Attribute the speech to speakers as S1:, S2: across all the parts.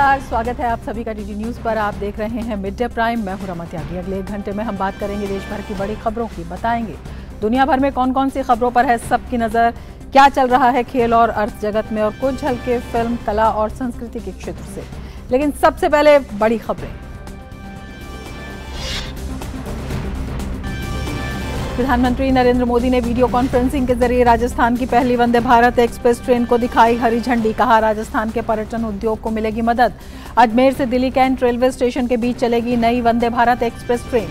S1: नमस्कार, स्वागत है आप सभी का डीडी न्यूज पर। आप देख रहे हैं मिड डे प्राइम। मैं हूं रमा त्यागी। अगले 1 घंटे में हम बात करेंगे देश भर की बड़ी खबरों की, बताएंगे दुनिया भर में कौन कौन सी खबरों पर है सबकी नजर, क्या चल रहा है खेल और अर्थ जगत में, और कुछ झलके फिल्म, कला और संस्कृति के क्षेत्र से। लेकिन सबसे पहले बड़ी खबरें। प्रधानमंत्री नरेंद्र मोदी ने वीडियो कॉन्फ्रेंसिंग के जरिए राजस्थान की पहली वंदे भारत एक्सप्रेस ट्रेन को दिखाई हरी झंडी। कहा, राजस्थान के पर्यटन उद्योग को मिलेगी मदद। अजमेर से दिल्ली कैंट रेलवे स्टेशन के बीच चलेगी नई वंदे भारत एक्सप्रेस ट्रेन।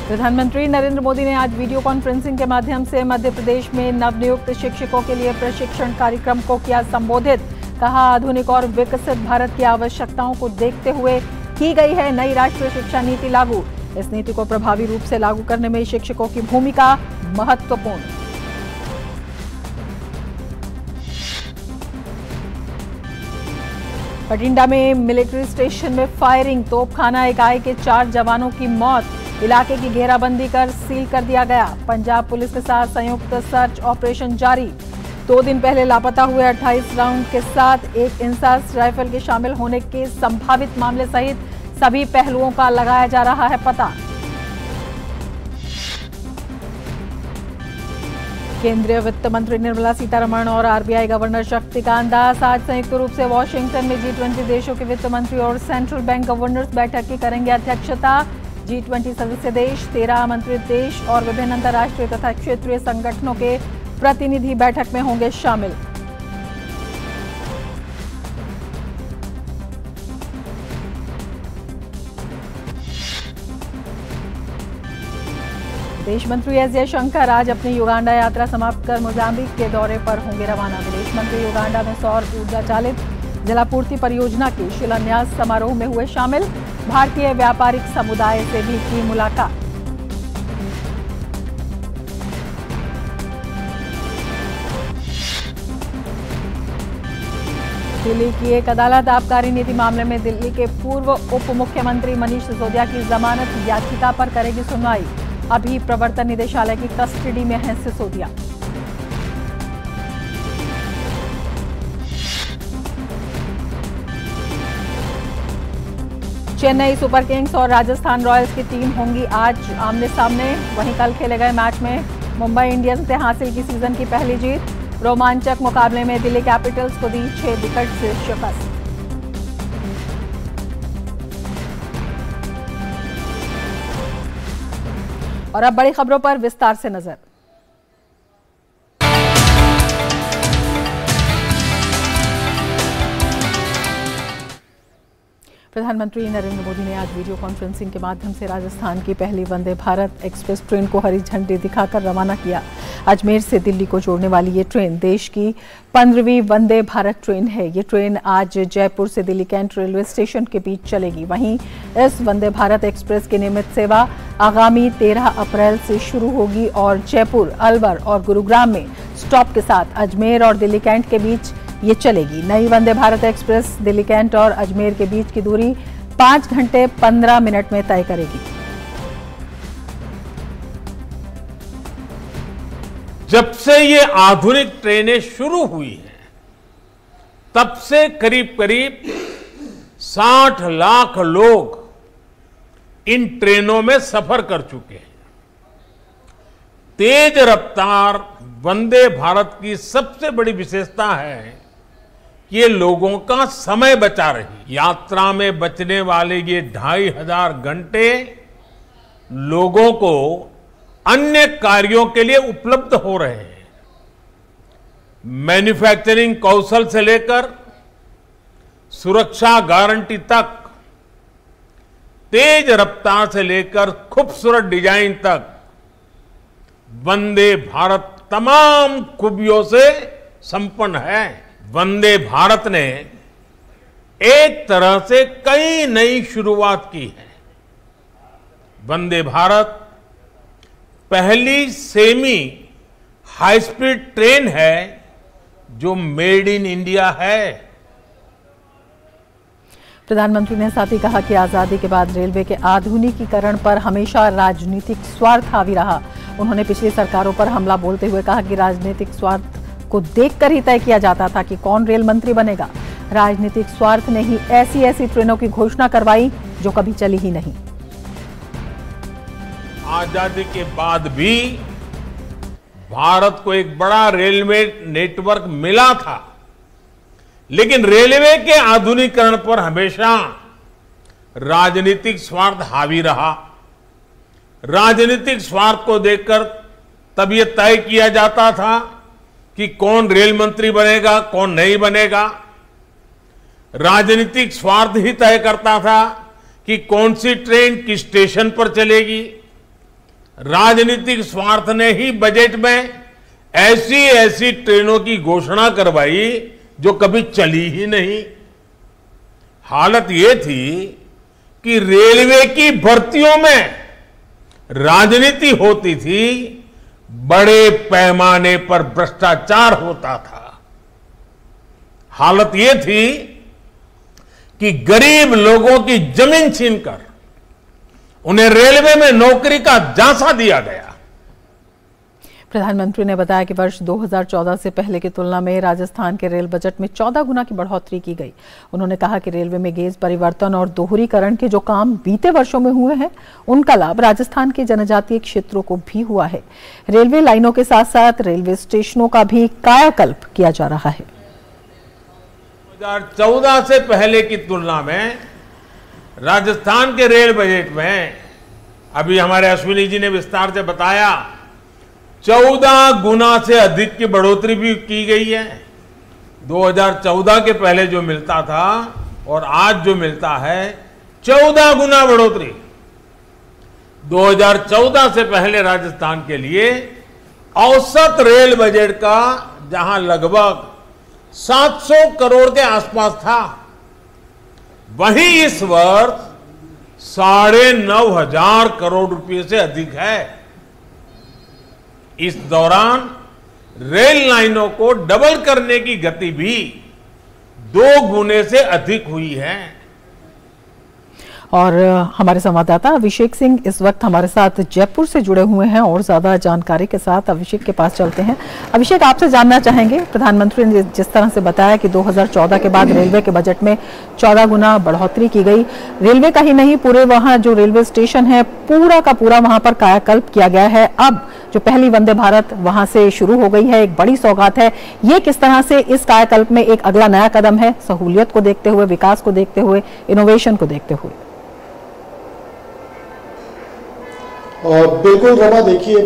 S1: प्रधानमंत्री नरेंद्र मोदी ने आज वीडियो कॉन्फ्रेंसिंग के माध्यम से मध्य प्रदेश में नवनियुक्त शिक्षकों के लिए प्रशिक्षण कार्यक्रम को किया संबोधित। कहा, आधुनिक और विकसित भारत की आवश्यकताओं को देखते हुए की गई है नई राष्ट्रीय शिक्षा नीति लागू। इस नीति को प्रभावी रूप से लागू करने में शिक्षकों की भूमिका महत्वपूर्ण। बठिंडा में मिलिट्री स्टेशन में फायरिंग, तोपखाना इकाई के 4 जवानों की मौत। इलाके की घेराबंदी कर सील कर दिया गया। पंजाब पुलिस के साथ संयुक्त सर्च ऑपरेशन जारी। 2 दिन पहले लापता हुए 28 राउंड के साथ एक इंसास राइफल के शामिल होने के संभावित मामले सहित सभी पहलुओं का लगाया जा रहा है पता। केंद्रीय वित्त मंत्री निर्मला सीतारमण और आरबीआई गवर्नर शक्तिकांत दास आज संयुक्त रूप से वॉशिंगटन में G20 देशों के वित्त मंत्री और सेंट्रल बैंक गवर्नर्स बैठक की करेंगे अध्यक्षता। G20 सदस्य देश, 13 मंत्री देश और विभिन्न अंतर्राष्ट्रीय तथा क्षेत्रीय संगठनों के प्रतिनिधि बैठक में होंगे शामिल। विदेश मंत्री एस जयशंकर आज अपनी युगांडा यात्रा समाप्त कर मोजाम्बिक के दौरे पर होंगे रवाना। विदेश मंत्री युगांडा में सौर ऊर्जा चालित जलापूर्ति परियोजना के शिलान्यास समारोह में हुए शामिल। भारतीय व्यापारिक समुदाय से भी की मुलाकात। दिल्ली की एक अदालत आबकारी नीति मामले में दिल्ली के पूर्व उप मुख्यमंत्री मनीष सिसोदिया की जमानत याचिका पर करेगी सुनवाई। अभी प्रवर्तन निदेशालय की कस्टडी में है सिसोदिया। चेन्नई सुपर किंग्स और राजस्थान रॉयल्स की टीम होंगी आज आमने सामने। वहीं कल खेले गए मैच में मुंबई इंडियंस ने हासिल की सीजन की पहली जीत। रोमांचक मुकाबले में दिल्ली कैपिटल्स को दी 6 विकेट से शिकस्त। और अब बड़ी खबरों पर विस्तार से नजर। प्रधानमंत्री नरेंद्र मोदी ने आज वीडियो कॉन्फ्रेंसिंग के माध्यम से राजस्थान की पहली वंदे भारत एक्सप्रेस ट्रेन को हरी झंडी दिखाकर रवाना किया। अजमेर से दिल्ली को जोड़ने वाली ये ट्रेन देश की 15वीं वंदे भारत ट्रेन है। ये ट्रेन आज जयपुर से दिल्ली कैंट रेलवे स्टेशन के बीच चलेगी। वहीं इस वंदे भारत एक्सप्रेस की नियमित सेवा आगामी 13 अप्रैल से शुरू होगी और जयपुर, अलवर और गुरुग्राम में स्टॉप के साथ अजमेर और दिल्ली कैंट के बीच ये चलेगी। नई वंदे भारत एक्सप्रेस दिल्ली कैंट और अजमेर के बीच की दूरी 5 घंटे 15 मिनट में तय करेगी।
S2: जब से ये आधुनिक ट्रेनें शुरू हुई हैं, तब से करीब करीब 60 लाख लोग इन ट्रेनों में सफर कर चुके हैं। तेज रफ्तार वंदे भारत की सबसे बड़ी विशेषता है ये लोगों का समय बचा रही। यात्रा में बचने वाले ये 2500 घंटे लोगों को अन्य कार्यों के लिए उपलब्ध हो रहे हैं। मैन्युफैक्चरिंग कौशल से लेकर सुरक्षा गारंटी तक, तेज रफ्तार से लेकर खूबसूरत डिजाइन तक, वंदे भारत तमाम खूबियों से संपन्न है। वंदे भारत ने एक तरह से कई नई शुरुआत की है। वंदे भारत पहली सेमी हाई स्पीड ट्रेन है जो मेड इन इंडिया है।
S1: प्रधानमंत्री ने साथ ही कहा कि आजादी के बाद रेलवे के आधुनिकीकरण पर हमेशा राजनीतिक स्वार्थ हावी रहा उन्होंने पिछली सरकारों पर हमला बोलते हुए कहा कि राजनीतिक स्वार्थ को देखकर ही तय किया जाता था कि कौन रेल मंत्री बनेगा। राजनीतिक स्वार्थ ने ही ऐसी ऐसी ट्रेनों की घोषणा करवाई जो कभी चली ही नहीं।
S2: आजादी के बाद भी भारत को एक बड़ा रेलवे नेटवर्क मिला था, लेकिन रेलवे के आधुनिकीकरण पर हमेशा राजनीतिक स्वार्थ हावी रहा। राजनीतिक स्वार्थ को देखकर तब यह तय किया जाता था कि कौन रेल मंत्री बनेगा, कौन नहीं बनेगा। राजनीतिक स्वार्थ ही तय करता था कि कौन सी ट्रेन किस स्टेशन पर चलेगी। राजनीतिक स्वार्थ ने ही बजट में ऐसी ऐसी ट्रेनों की घोषणा करवाई जो कभी चली ही नहीं। हालत यह थी कि रेलवे की भर्तियों में राजनीति होती थी, बड़े पैमाने पर भ्रष्टाचार होता था। हालत यह थी कि गरीब लोगों की जमीन छीनकर उन्हें रेलवे में नौकरी का झांसा दिया गया।
S1: प्रधानमंत्री ने बताया कि वर्ष 2014 से पहले की तुलना में राजस्थान के रेल बजट में 14 गुना की बढ़ोतरी की गई। उन्होंने कहा कि रेलवे में गेज परिवर्तन और दोहरीकरण के जो काम बीते वर्षों में हुए हैं, उनका लाभ राजस्थान के जनजातीय क्षेत्रों को भी हुआ है। रेलवे लाइनों के साथ साथ रेलवे स्टेशनों का भी कायाकल्प किया जा रहा है।
S2: 2014 से पहले की तुलना में राजस्थान के रेल बजट में, अभी हमारे अश्विनी जी ने विस्तार से बताया, 14 गुना से अधिक की बढ़ोतरी भी की गई है। 2014 के पहले जो मिलता था और आज जो मिलता है, 14 गुना बढ़ोतरी। 2014 से पहले राजस्थान के लिए औसत रेल बजट का जहां लगभग 700 करोड़ के आसपास था, वहीं इस वर्ष 9,500 करोड़ रुपए से अधिक है। इस दौरान रेल लाइनों को डबल करने की गति भी 2 गुने से अधिक हुई है।
S1: और हमारे संवाददाता अभिषेक सिंह इस वक्त हमारे साथ जयपुर से जुड़े हुए हैं और ज्यादा जानकारी के साथ अभिषेक के पास चलते हैं। अभिषेक, आपसे जानना चाहेंगे, प्रधानमंत्री ने जिस तरह से बताया कि 2014 के बाद रेलवे के बजट में 14 गुना बढ़ोतरी की गई। रेलवे का ही नहीं, पूरे वहां जो रेलवे स्टेशन है पूरा का पूरा वहां पर कायाकल्प किया गया है। अब जो पहली वंदे भारत वहां से शुरू हो गई है, एक बड़ी सौगात है। ये किस तरह से इस कायाकल्प में एक अगला नया कदम है, सहूलियत को देखते हुए, विकास को देखते हुए, इनोवेशन को देखते हुए?
S3: बिल्कुल रमा, देखिए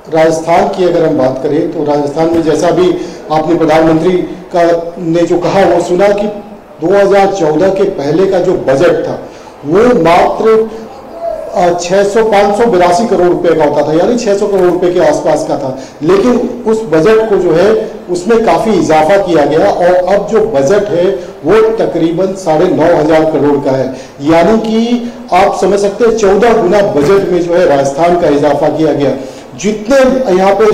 S3: राजस्थान की अगर हम बात करें तो राजस्थान में जैसा भी आपने प्रधानमंत्री का ने जो कहा वो सुना कि 2014 के पहले का जो बजट था वो मात्र 582 करोड़ रुपए का होता था, यानी 600 करोड़ रुपए के आसपास का था। लेकिन उस बजट को जो है उसमें काफी इजाफा किया गया और अब जो बजट है वो तकरीबन 9,500 करोड़ का है। यानी कि आप समझ सकते हैं 14 गुना बजट में जो है राजस्थान का इजाफा किया गया। जितने यहाँ पे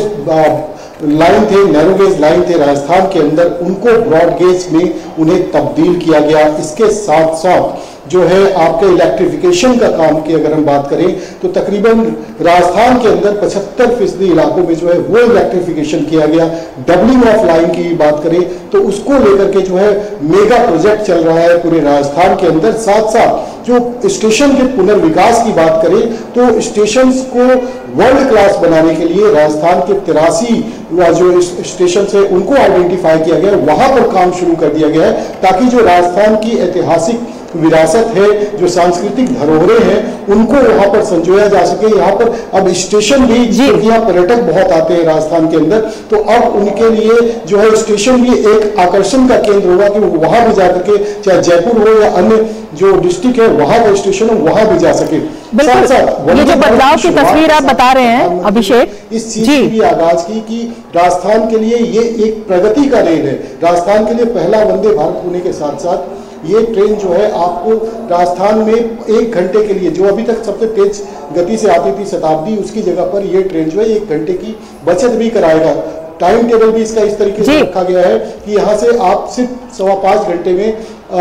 S3: लाइन थे, नैरो गेज लाइन थे राजस्थान के अंदर, उनको ब्रॉड गेज में उन्हें तब्दील किया गया। इसके साथ साथ जो है आपके इलेक्ट्रिफिकेशन का काम की अगर हम बात करें तो तकरीबन राजस्थान के अंदर 75% इलाकों में जो है वो इलेक्ट्रिफिकेशन किया गया। डबलिंग ऑफ लाइन की बात करें तो उसको लेकर के जो है मेगा प्रोजेक्ट चल रहा है पूरे राजस्थान के अंदर। साथ साथ जो स्टेशन के पुनर्विकास की बात करें तो स्टेशन को वर्ल्ड क्लास बनाने के लिए राजस्थान के 83 जो स्टेशन है उनको आइडेंटिफाई किया गया, वहां पर काम शुरू कर दिया गया है ताकि जो राजस्थान की ऐतिहासिक विरासत है, जो सांस्कृतिक धरोहरें हैं, उनको वहां पर संजोया जा सके। यहाँ पर अब स्टेशन भी, क्योंकि यहाँ पर्यटक बहुत आते हैं राजस्थान के अंदर, तो अब उनके लिए जो है स्टेशन भी एक आकर्षण का केंद्र होगा कि वो वहां भी जाकर के, चाहे जयपुर हो या अन्य जो डिस्ट्रिक्ट है वहां का स्टेशन हो, वहां भी जा सके।
S1: साथ साथ ये जो बदलाव की तस्वीर आप बता रहे हैं अभिषेक,
S3: इस चीज की भी आगाज की कि राजस्थान के लिए ये एक प्रगति का रेल है। राजस्थान के लिए पहला वंदे भारत होने के साथ साथ ये ट्रेन जो है आपको राजस्थान में 1 घंटे के लिए, जो अभी तक सबसे तेज गति से आती थी शताब्दी, उसकी जगह पर ये ट्रेन जो है 1 घंटे की बचत भी कराएगा। टाइम टेबल भी इसका इस तरीके से रखा गया है कि यहाँ से आप सिर्फ 5.25 घंटे में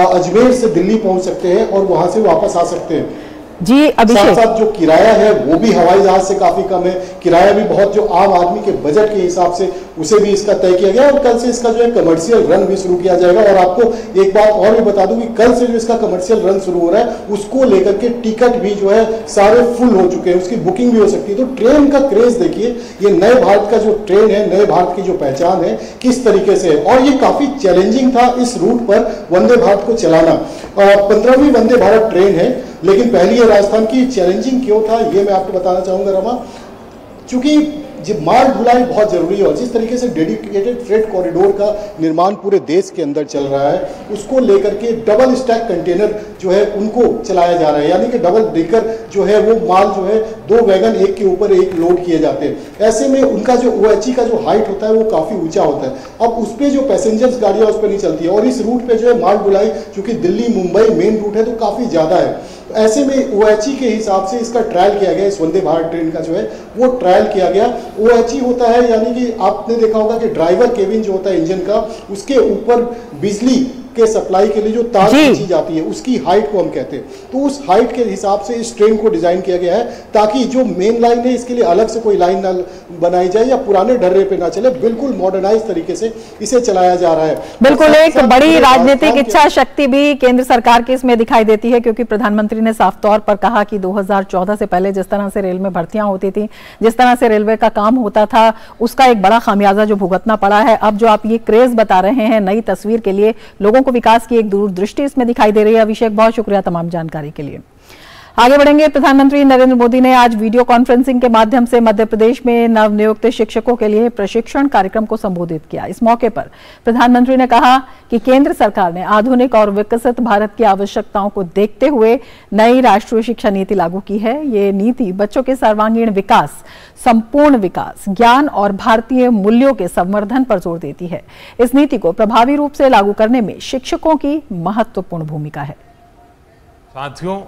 S3: अजमेर से दिल्ली पहुंच सकते हैं और वहां से वापस आ सकते हैं।
S1: जी अभिषेक,
S3: साथ साथ जो किराया है वो भी हवाई जहाज से काफी कम है, किराया भी बहुत जो आम आदमी के बजट के हिसाब से उसे भी इसका तय किया गया और कल से इसका जो है कमर्शियल रन भी शुरू किया जाएगा। और आपको एक बात और भी बता दूं कि कल से जो इसका कमर्शियल रन शुरू हो रहा है उसको लेकर के टिकट भी जो है सारे फुल हो चुके हैं, उसकी बुकिंग भी हो सकती है। तो ट्रेन का क्रेज देखिए, ये नए भारत का जो ट्रेन है, नए भारत की जो पहचान है किस तरीके से है। और ये काफी चैलेंजिंग था इस रूट पर वंदे भारत को चलाना। 15वीं वंदे भारत ट्रेन है, लेकिन पहली है राजस्थान की। चैलेंजिंग क्यों था ये मैं आपको बताना चाहूंगा रमा, चूंकि जब माल ढुलाई बहुत जरूरी है और जिस तरीके से डेडिकेटेड फ्रेट कॉरिडोर का निर्माण पूरे देश के अंदर चल रहा है, उसको लेकर के डबल स्टैक कंटेनर जो है उनको चलाया जा रहा है, यानी कि डबल ब्रेकर जो है वो माल जो है 2 वैगन एक के ऊपर एक लोड किए जाते हैं। ऐसे में उनका जो OHE का जो हाइट होता है वो काफी ऊंचा होता है। अब उस पर जो पैसेंजर्स गाड़ियां उस पर नहीं चलती है और इस रूट पे जो है माल ढुलाई चूंकि दिल्ली मुंबई मेन रूट है तो काफी ज्यादा है। ऐसे में OHE के हिसाब से इसका ट्रायल किया गया, इस वंदे भारत ट्रेन का जो है वो ट्रायल किया गया। OHE होता है यानी कि आपने देखा होगा कि ड्राइवर केबिन जो होता है इंजन का, उसके ऊपर बिजली के सप्लाई के लिए जो तार खींची जाती है उसकी हाइट को हम कहते हैं। तो उस हाइट के हिसाब से इस ट्रेन को डिजाइन किया गया है ताकि जो मेन लाइन है इसके लिए अलग से कोई लाइन ना बनाई जाए या पुराने ढर्रे पे ना चले, बिल्कुल मॉडर्नाइज तरीके से इसे चलाया जा रहा है।
S1: बिल्कुल एक बड़ी राजनीतिक इच्छा शक्ति भी केंद्र सरकार की इसमें दिखाई देती है, क्योंकि प्रधानमंत्री ने साफ तौर पर कहा कि 2014 से पहले जिस तरह से रेल में भर्तियां होती थी, जिस तरह से रेलवे का काम होता था, उसका एक बड़ा खामियाजा जो भुगतना पड़ा है। अब जो आप ये क्रेज बता रहे हैं नई तस्वीर के लिए, लोगों को विकास की एक दूरदृष्टि इसमें दिखाई दे रही है। अभिषेक, बहुत शुक्रिया तमाम जानकारी के लिए। आगे बढ़ेंगे। प्रधानमंत्री नरेंद्र मोदी ने आज वीडियो कॉन्फ्रेंसिंग के माध्यम से मध्य प्रदेश में नवनियुक्त शिक्षकों के लिए प्रशिक्षण कार्यक्रम को संबोधित किया। इस मौके पर प्रधानमंत्री ने कहा कि केंद्र सरकार ने आधुनिक और विकसित भारत की आवश्यकताओं को देखते हुए नई राष्ट्रीय शिक्षा नीति लागू की है। ये नीति बच्चों के सर्वांगीण विकास, संपूर्ण विकास, ज्ञान और भारतीय मूल्यों के संवर्धन पर जोर देती है। इस नीति को प्रभावी रूप से लागू करने में शिक्षकों की महत्वपूर्ण भूमिका है।
S2: साथियों,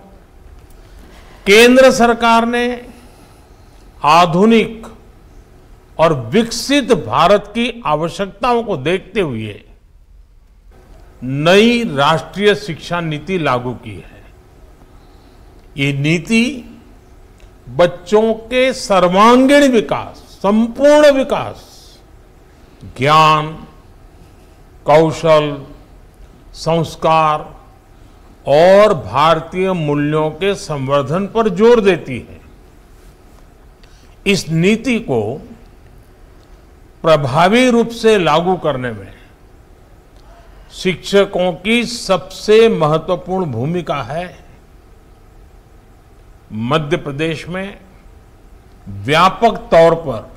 S2: केंद्र सरकार ने आधुनिक और विकसित भारत की आवश्यकताओं को देखते हुए नई राष्ट्रीय शिक्षा नीति लागू की है। ये नीति बच्चों के सर्वांगीण विकास, संपूर्ण विकास, ज्ञान, कौशल, संस्कार और भारतीय मूल्यों के संवर्धन पर जोर देती है। इस नीति को प्रभावी रूप से लागू करने में शिक्षकों की सबसे महत्वपूर्ण भूमिका है। मध्य प्रदेश में व्यापक तौर पर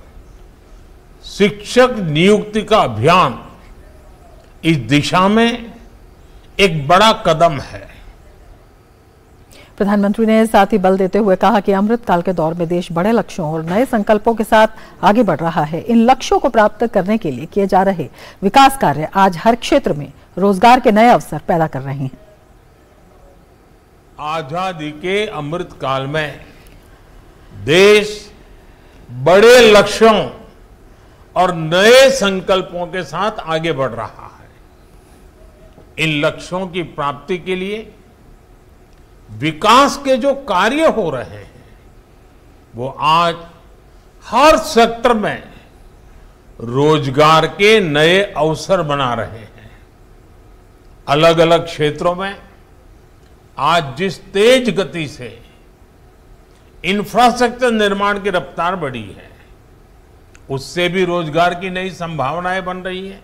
S2: शिक्षक नियुक्ति का अभियान इस दिशा में एक बड़ा कदम है।
S1: प्रधानमंत्री ने साथ ही बल देते हुए कहा कि अमृतकाल के दौर में देश बड़े लक्ष्यों और नए संकल्पों के साथ आगे बढ़ रहा है। इन लक्ष्यों को प्राप्त करने के लिए किए जा रहे विकास कार्य आज हर क्षेत्र में रोजगार के नए अवसर पैदा कर रहे हैं।
S2: आजादी के अमृतकाल में देश बड़े लक्ष्यों और नए संकल्पों के साथ आगे बढ़ रहा है। इन लक्ष्यों की प्राप्ति के लिए विकास के जो कार्य हो रहे हैं वो आज हर सेक्टर में रोजगार के नए अवसर बना रहे हैं। अलग अलग क्षेत्रों में आज जिस तेज गति से इंफ्रास्ट्रक्चर निर्माण की रफ्तार बढ़ी है, उससे भी रोजगार की नई संभावनाएं बन रही है।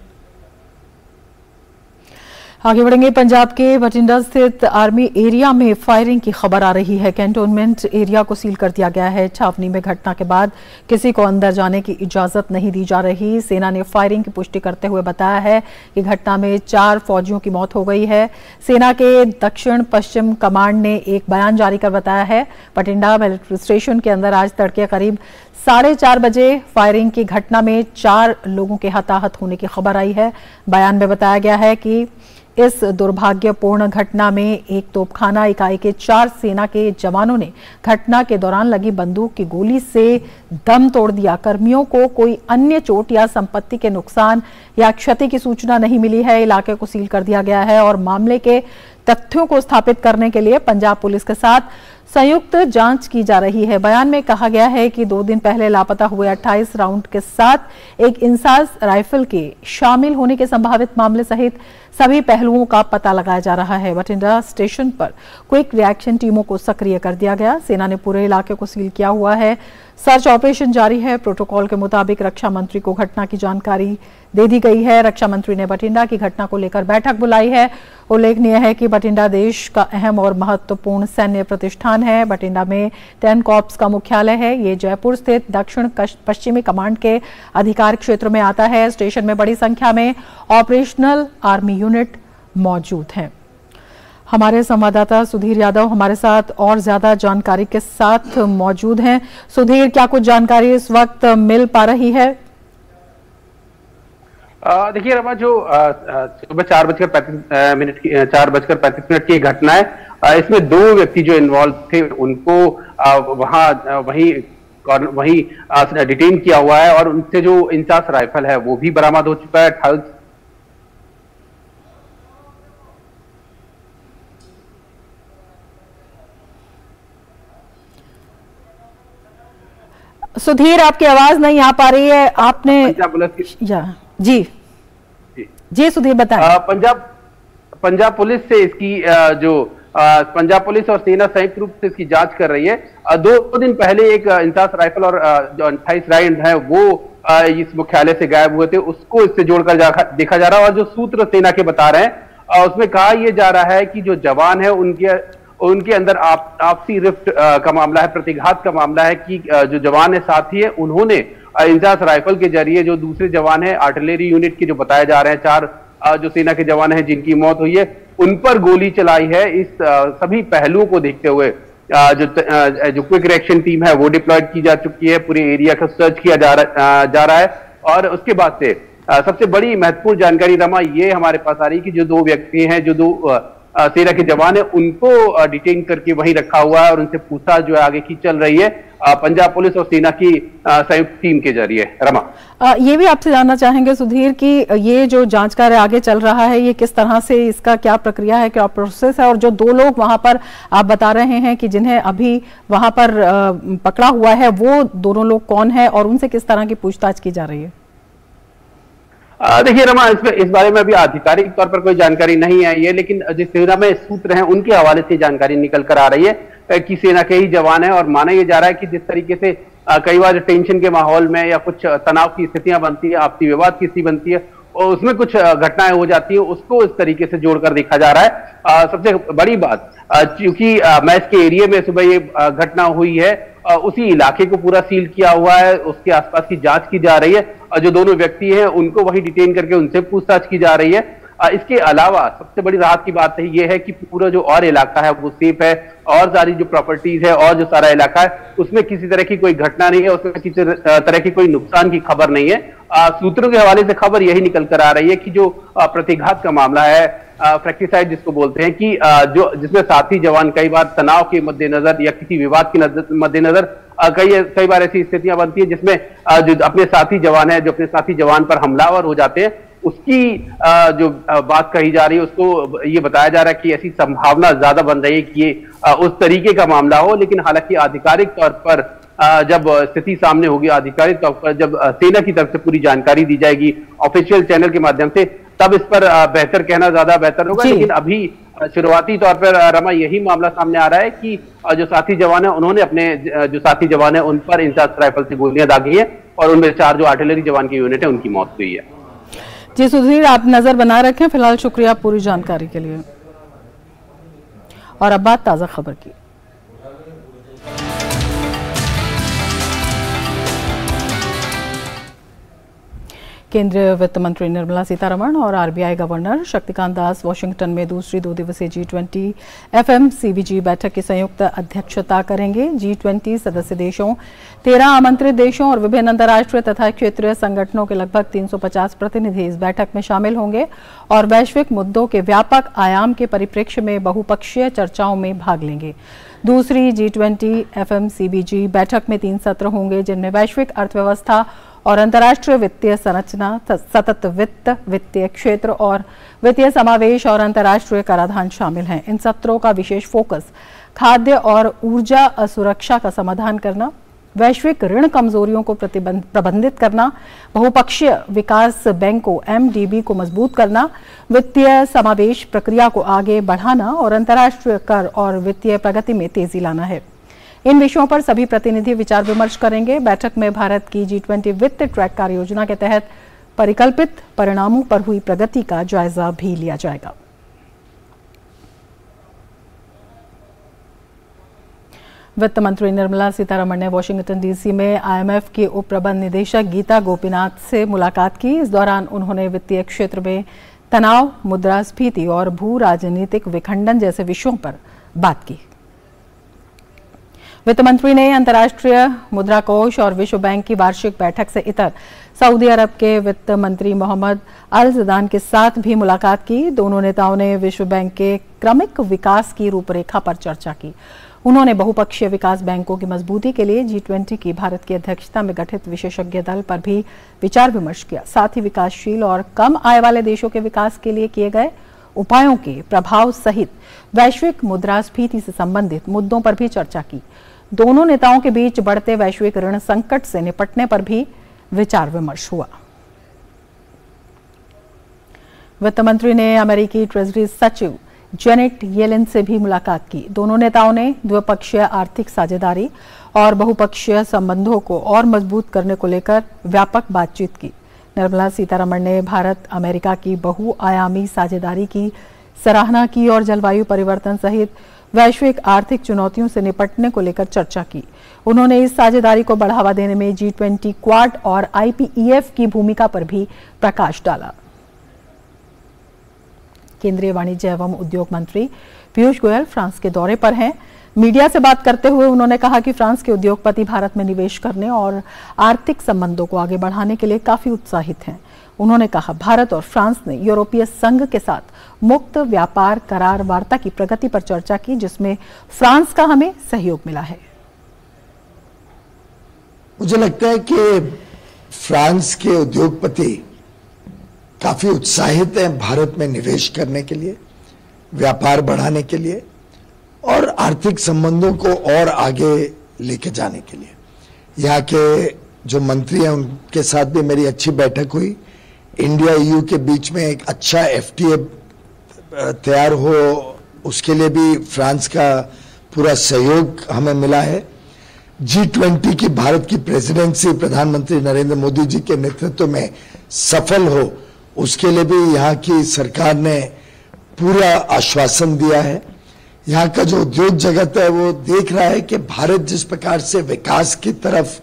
S1: आगे बढ़ेंगे। पंजाब के बठिंडा स्थित आर्मी एरिया में फायरिंग की खबर आ रही है। कैंटोनमेंट एरिया को सील कर दिया गया है। छावनी में घटना के बाद किसी को अंदर जाने की इजाजत नहीं दी जा रही। सेना ने फायरिंग की पुष्टि करते हुए बताया है कि घटना में 4 फौजियों की मौत हो गई है। सेना के दक्षिण पश्चिम कमांड ने एक बयान जारी कर बताया है, बठिंडा मिलिट्री स्टेशन के अंदर आज तड़के करीब 4:30 बजे फायरिंग की घटना में 4 लोगों के हताहत होने की खबर आई है। बयान में बताया गया है कि इस दुर्भाग्यपूर्ण घटना में एक तोपखाना इकाई के 4 सेना के जवानों ने घटना के दौरान लगी बंदूक की गोली से दम तोड़ दिया। कर्मियों को कोई अन्य चोट या संपत्ति के नुकसान या क्षति की सूचना नहीं मिली है। इलाके को सील कर दिया गया है और मामले के तथ्यों को स्थापित करने के लिए पंजाब पुलिस के साथ संयुक्त जांच की जा रही है। बयान में कहा गया है कि 2 दिन पहले लापता हुए 28 राउंड के साथ एक इंसास राइफल के शामिल होने के संभावित मामले सहित सभी पहलुओं का पता लगाया जा रहा है। बठिंडा स्टेशन पर क्विक रिएक्शन टीमों को सक्रिय कर दिया गया। सेना ने पूरे इलाके को सील किया हुआ है। सर्च ऑपरेशन जारी है। प्रोटोकॉल के मुताबिक रक्षा मंत्री को घटना की जानकारी दे दी गई है। रक्षा मंत्री ने बठिंडा की घटना को लेकर बैठक बुलाई है। उल्लेखनीय है कि बठिंडा देश का अहम और महत्वपूर्ण सैन्य प्रतिष्ठान है। बठिंडा में 10 कॉर्प्स का मुख्यालय है। ये जयपुर स्थित दक्षिण पश्चिमी कमांड के अधिकार क्षेत्र में आता है। स्टेशन में बड़ी संख्या में ऑपरेशनल आर्मी यूनिट मौजूद हैं। हमारे संवाददाता सुधीर यादव हमारे साथ और ज्यादा जानकारी के साथ मौजूद हैं। सुधीर, क्या कुछ जानकारी इस वक्त मिल पा रही है?
S4: देखिए रमा, जो सुबह 4:35 की घटना है, इसमें 2 व्यक्ति जो इन्वॉल्व थे उनको वहीं डिटेन किया हुआ है और उनसे जो इंसास राइफल है वो भी बरामद हो चुका है।
S1: सुधीर, आपकी आवाज नहीं आ पा रही है। आपने जी सुधीर बताएं।
S4: पंजाब पुलिस से इसकी पंजाब पुलिस और सेना संयुक्त रूप से इसकी जांच कर रही है। 2 दिन पहले एक इंसास राइफल और जो 28 राउंड है वो इस मुख्यालय से गायब हुए थे, उसको इससे जोड़कर देखा जा रहा है। और जो सूत्र सेना के बता रहे हैं उसमें कहा यह जा रहा है कि जो जवान है उनके अंदर आपसी रिफ्ट का मामला है, प्रतिघात का मामला है कि जो जवान है साथी है उन्होंने इंसास राइफल के जरिए जो दूसरे जवान है आर्टिलरी यूनिट के जो बताए जा रहे हैं 4 जो सेना के जवान हैं जिनकी मौत हुई है उन पर गोली चलाई है। इस सभी पहलुओं को देखते हुए जो क्विक रिएक्शन टीम है वो डिप्लॉयड की जा चुकी है। पूरे एरिया का सर्च किया जा रहा है। और उसके बाद से सबसे बड़ी महत्वपूर्ण जानकारी रमा ये हमारे पास आ रही कि जो 2 व्यक्ति हैं, जो 2 सेना के जवान है, उनको डिटेन करके वहीं रखा हुआ है और उनसे पूछताछ जो है आगे की चल रही है पंजाब पुलिस और सेना की संयुक्त टीम के जरिए। रमा,
S1: ये भी आपसे जानना चाहेंगे सुधीर कि ये जो जांच कार्य आगे चल रहा है ये किस तरह से, इसका क्या प्रक्रिया है, क्या प्रोसेस है, और जो 2 लोग वहां पर आप बता रहे हैं कि जिन्हें अभी वहां पर पकड़ा हुआ है वो दोनों लोग कौन है और उनसे किस तरह की पूछताछ की जा रही है?
S4: देखिए रमा, इस बारे में अभी आधिकारिक तौर पर कोई जानकारी नहीं आई है, लेकिन जिस सेना में सूत्र हैं उनके हवाले से जानकारी निकल कर आ रही है कि सेना के ही जवान है। और माना यह जा रहा है कि जिस तरीके से कई बार टेंशन के माहौल में या कुछ तनाव की स्थितियां बनती है, आपसी विवाद की स्थिति बनती है और उसमें कुछ घटनाएं हो जाती है, उसको इस तरीके से जोड़कर देखा जा रहा है। सबसे बड़ी बात, क्योंकि मैच के एरिया में सुबह ये घटना हुई है, उसी इलाके को पूरा सील किया हुआ है, उसके आसपास की जांच की जा रही है। जो दोनों व्यक्ति हैं उनको वही डिटेन करके उनसे पूछताछ की जा रही है। इसके अलावा सबसे बड़ी राहत की बात है ये है कि पूरा जो और इलाका है वो सेफ है और सारी जो प्रॉपर्टीज है और जो सारा इलाका है उसमें किसी तरह की कोई घटना नहीं है, उसमें किसी तरह की कोई नुकसान की खबर नहीं है। सूत्रों के हवाले से खबर यही निकल कर आ रही है कि जो प्रतिघात का मामला है, फ्रैक्टिसाइड जिसको बोलते हैं, कि जो जिसमें साथी जवान कई बार तनाव के मद्देनजर या किसी विवाद के मद्देनजर कई बार ऐसी स्थितियां बनती है जिसमें जो अपने साथी जवान है, जो अपने साथी जवान पर हमलावर हो जाते हैं, उसकी जो बात कही जा रही है उसको ये बताया जा रहा है कि ऐसी संभावना ज्यादा बन रही है कि ये उस तरीके का मामला हो। लेकिन हालांकि आधिकारिक तौर पर जब स्थिति सामने होगी, आधिकारिक तौर पर जब सेना की तरफ से पूरी जानकारी दी जाएगी ऑफिशियल चैनल के माध्यम से, तब इस पर बेहतर कहना ज्यादा बेहतर होगा। लेकिन अभी शुरुआती तौर पर रमा यही मामला सामने आ रहा है कि जो साथी जवान है उन्होंने अपने जो साथी जवान है उन पर इंसास राइफल से गोलियां दागी है और उनमें 4 जो आर्टिलरी जवान की यूनिट है उनकी मौत हुई है।
S1: जी सुधीर, आप नजर बना रखें। फिलहाल शुक्रिया पूरी जानकारी के लिए। और अब बात ताजा खबर की। केंद्रीय वित्त मंत्री निर्मला सीतारमण और RBI governor Shaktikanta Das Washington में दूसरी 2 दिवसीय G20 FMCBG बैठक की संयुक्त अध्यक्षता करेंगे। G20 सदस्य देशों, 13 आमंत्रित देशों और विभिन्न अंतर्राष्ट्रीय तथा क्षेत्रीय संगठनों के लगभग 350 प्रतिनिधि इस बैठक में शामिल होंगे और वैश्विक मुद्दों के व्यापक आयाम के परिप्रेक्ष्य में बहुपक्षीय चर्चाओं में भाग लेंगे। दूसरी G20 FMCBG बैठक में 3 सत्र होंगे जिनमें वैश्विक अर्थव्यवस्था और अंतर्राष्ट्रीय वित्तीय संरचना, सतत वित्त, वित्तीय क्षेत्र और वित्तीय समावेश और अंतर्राष्ट्रीय कराधान शामिल हैं। इन सत्रों का विशेष फोकस खाद्य और ऊर्जा असुरक्षा का समाधान करना, वैश्विक ऋण कमजोरियों को प्रबंधित करना, बहुपक्षीय विकास बैंकों MDB को मजबूत करना, वित्तीय समावेश प्रक्रिया को आगे बढ़ाना और अंतर्राष्ट्रीय कर और वित्तीय प्रगति में तेजी लाना है। इन विषयों पर सभी प्रतिनिधि विचार विमर्श करेंगे। बैठक में भारत की G20 वित्त ट्रैक कार्य योजना के तहत परिकल्पित परिणामों पर हुई प्रगति का जायजा भी लिया जाएगा। वित्त मंत्री निर्मला सीतारमण ने वाशिंगटन DC में IMF की उप प्रबंध निदेशक गीता गोपीनाथ से मुलाकात की। इस दौरान उन्होंने वित्तीय क्षेत्र में तनाव, मुद्रास्फीति और भू राजनीतिक विखंडन जैसे विषयों पर बात की। वित्त मंत्री ने अंतर्राष्ट्रीय मुद्रा कोष और विश्व बैंक की वार्षिक बैठक से इतर सऊदी अरब के वित्त मंत्री मोहम्मद अल ज़ैदान के साथ भी मुलाकात की। दोनों नेताओं ने विश्व बैंक के क्रमिक विकास की रूपरेखा पर चर्चा की। उन्होंने बहुपक्षीय विकास बैंकों की मजबूती के लिए G20 की भारत की अध्यक्षता में गठित विशेषज्ञ दल पर भी विचार विमर्श किया। साथ ही विकासशील और कम आय वाले देशों के विकास के लिए किए गए उपायों के प्रभाव सहित वैश्विक मुद्रास्फीति से संबंधित मुद्दों पर भी चर्चा की। दोनों नेताओं के बीच बढ़ते वैश्विक ऋण संकट से निपटने पर भी विचार विमर्श हुआ। वित्त मंत्री ने अमेरिकी ट्रेजरी सचिव जेनेट येलेन से भी मुलाकात की। दोनों नेताओं ने द्विपक्षीय आर्थिक साझेदारी और बहुपक्षीय संबंधों को और मजबूत करने को लेकर व्यापक बातचीत की। निर्मला सीतारमण ने भारत अमेरिका की बहुआयामी साझेदारी की सराहना की और जलवायु परिवर्तन सहित वैश्विक आर्थिक चुनौतियों से निपटने को लेकर चर्चा की। उन्होंने इस साझेदारी को बढ़ावा देने में G20 क्वाड और IPEF की भूमिका पर भी प्रकाश डाला। केंद्रीय वाणिज्य एवं उद्योग मंत्री पीयूष गोयल फ्रांस के दौरे पर हैं। मीडिया से बात करते हुए उन्होंने कहा कि फ्रांस के उद्योगपति भारत में निवेश करने और आर्थिक संबंधों को आगे बढ़ाने के लिए काफी उत्साहित हैं। उन्होंने कहा, भारत और फ्रांस ने यूरोपीय संघ के साथ मुक्त व्यापार करार वार्ता की प्रगति पर चर्चा की, जिसमें फ्रांस का हमें सहयोग मिला है।
S5: मुझे लगता है कि फ्रांस के उद्योगपति काफी उत्साहित हैं भारत में निवेश करने के लिए, व्यापार बढ़ाने के लिए और आर्थिक संबंधों को और आगे लेके जाने के लिए। यहाँ के जो मंत्री हैं उनके साथ भी मेरी अच्छी बैठक हुई। इंडिया EU के बीच में एक अच्छा FTA तैयार हो, उसके लिए भी फ्रांस का पूरा सहयोग हमें मिला है। G20 की भारत की प्रेसिडेंसी प्रधानमंत्री नरेंद्र मोदी जी के नेतृत्व में सफल हो, उसके लिए भी यहाँ की सरकार ने पूरा आश्वासन दिया है। यहाँ का जो उद्योग जगत है वो देख रहा है कि भारत जिस प्रकार से विकास की तरफ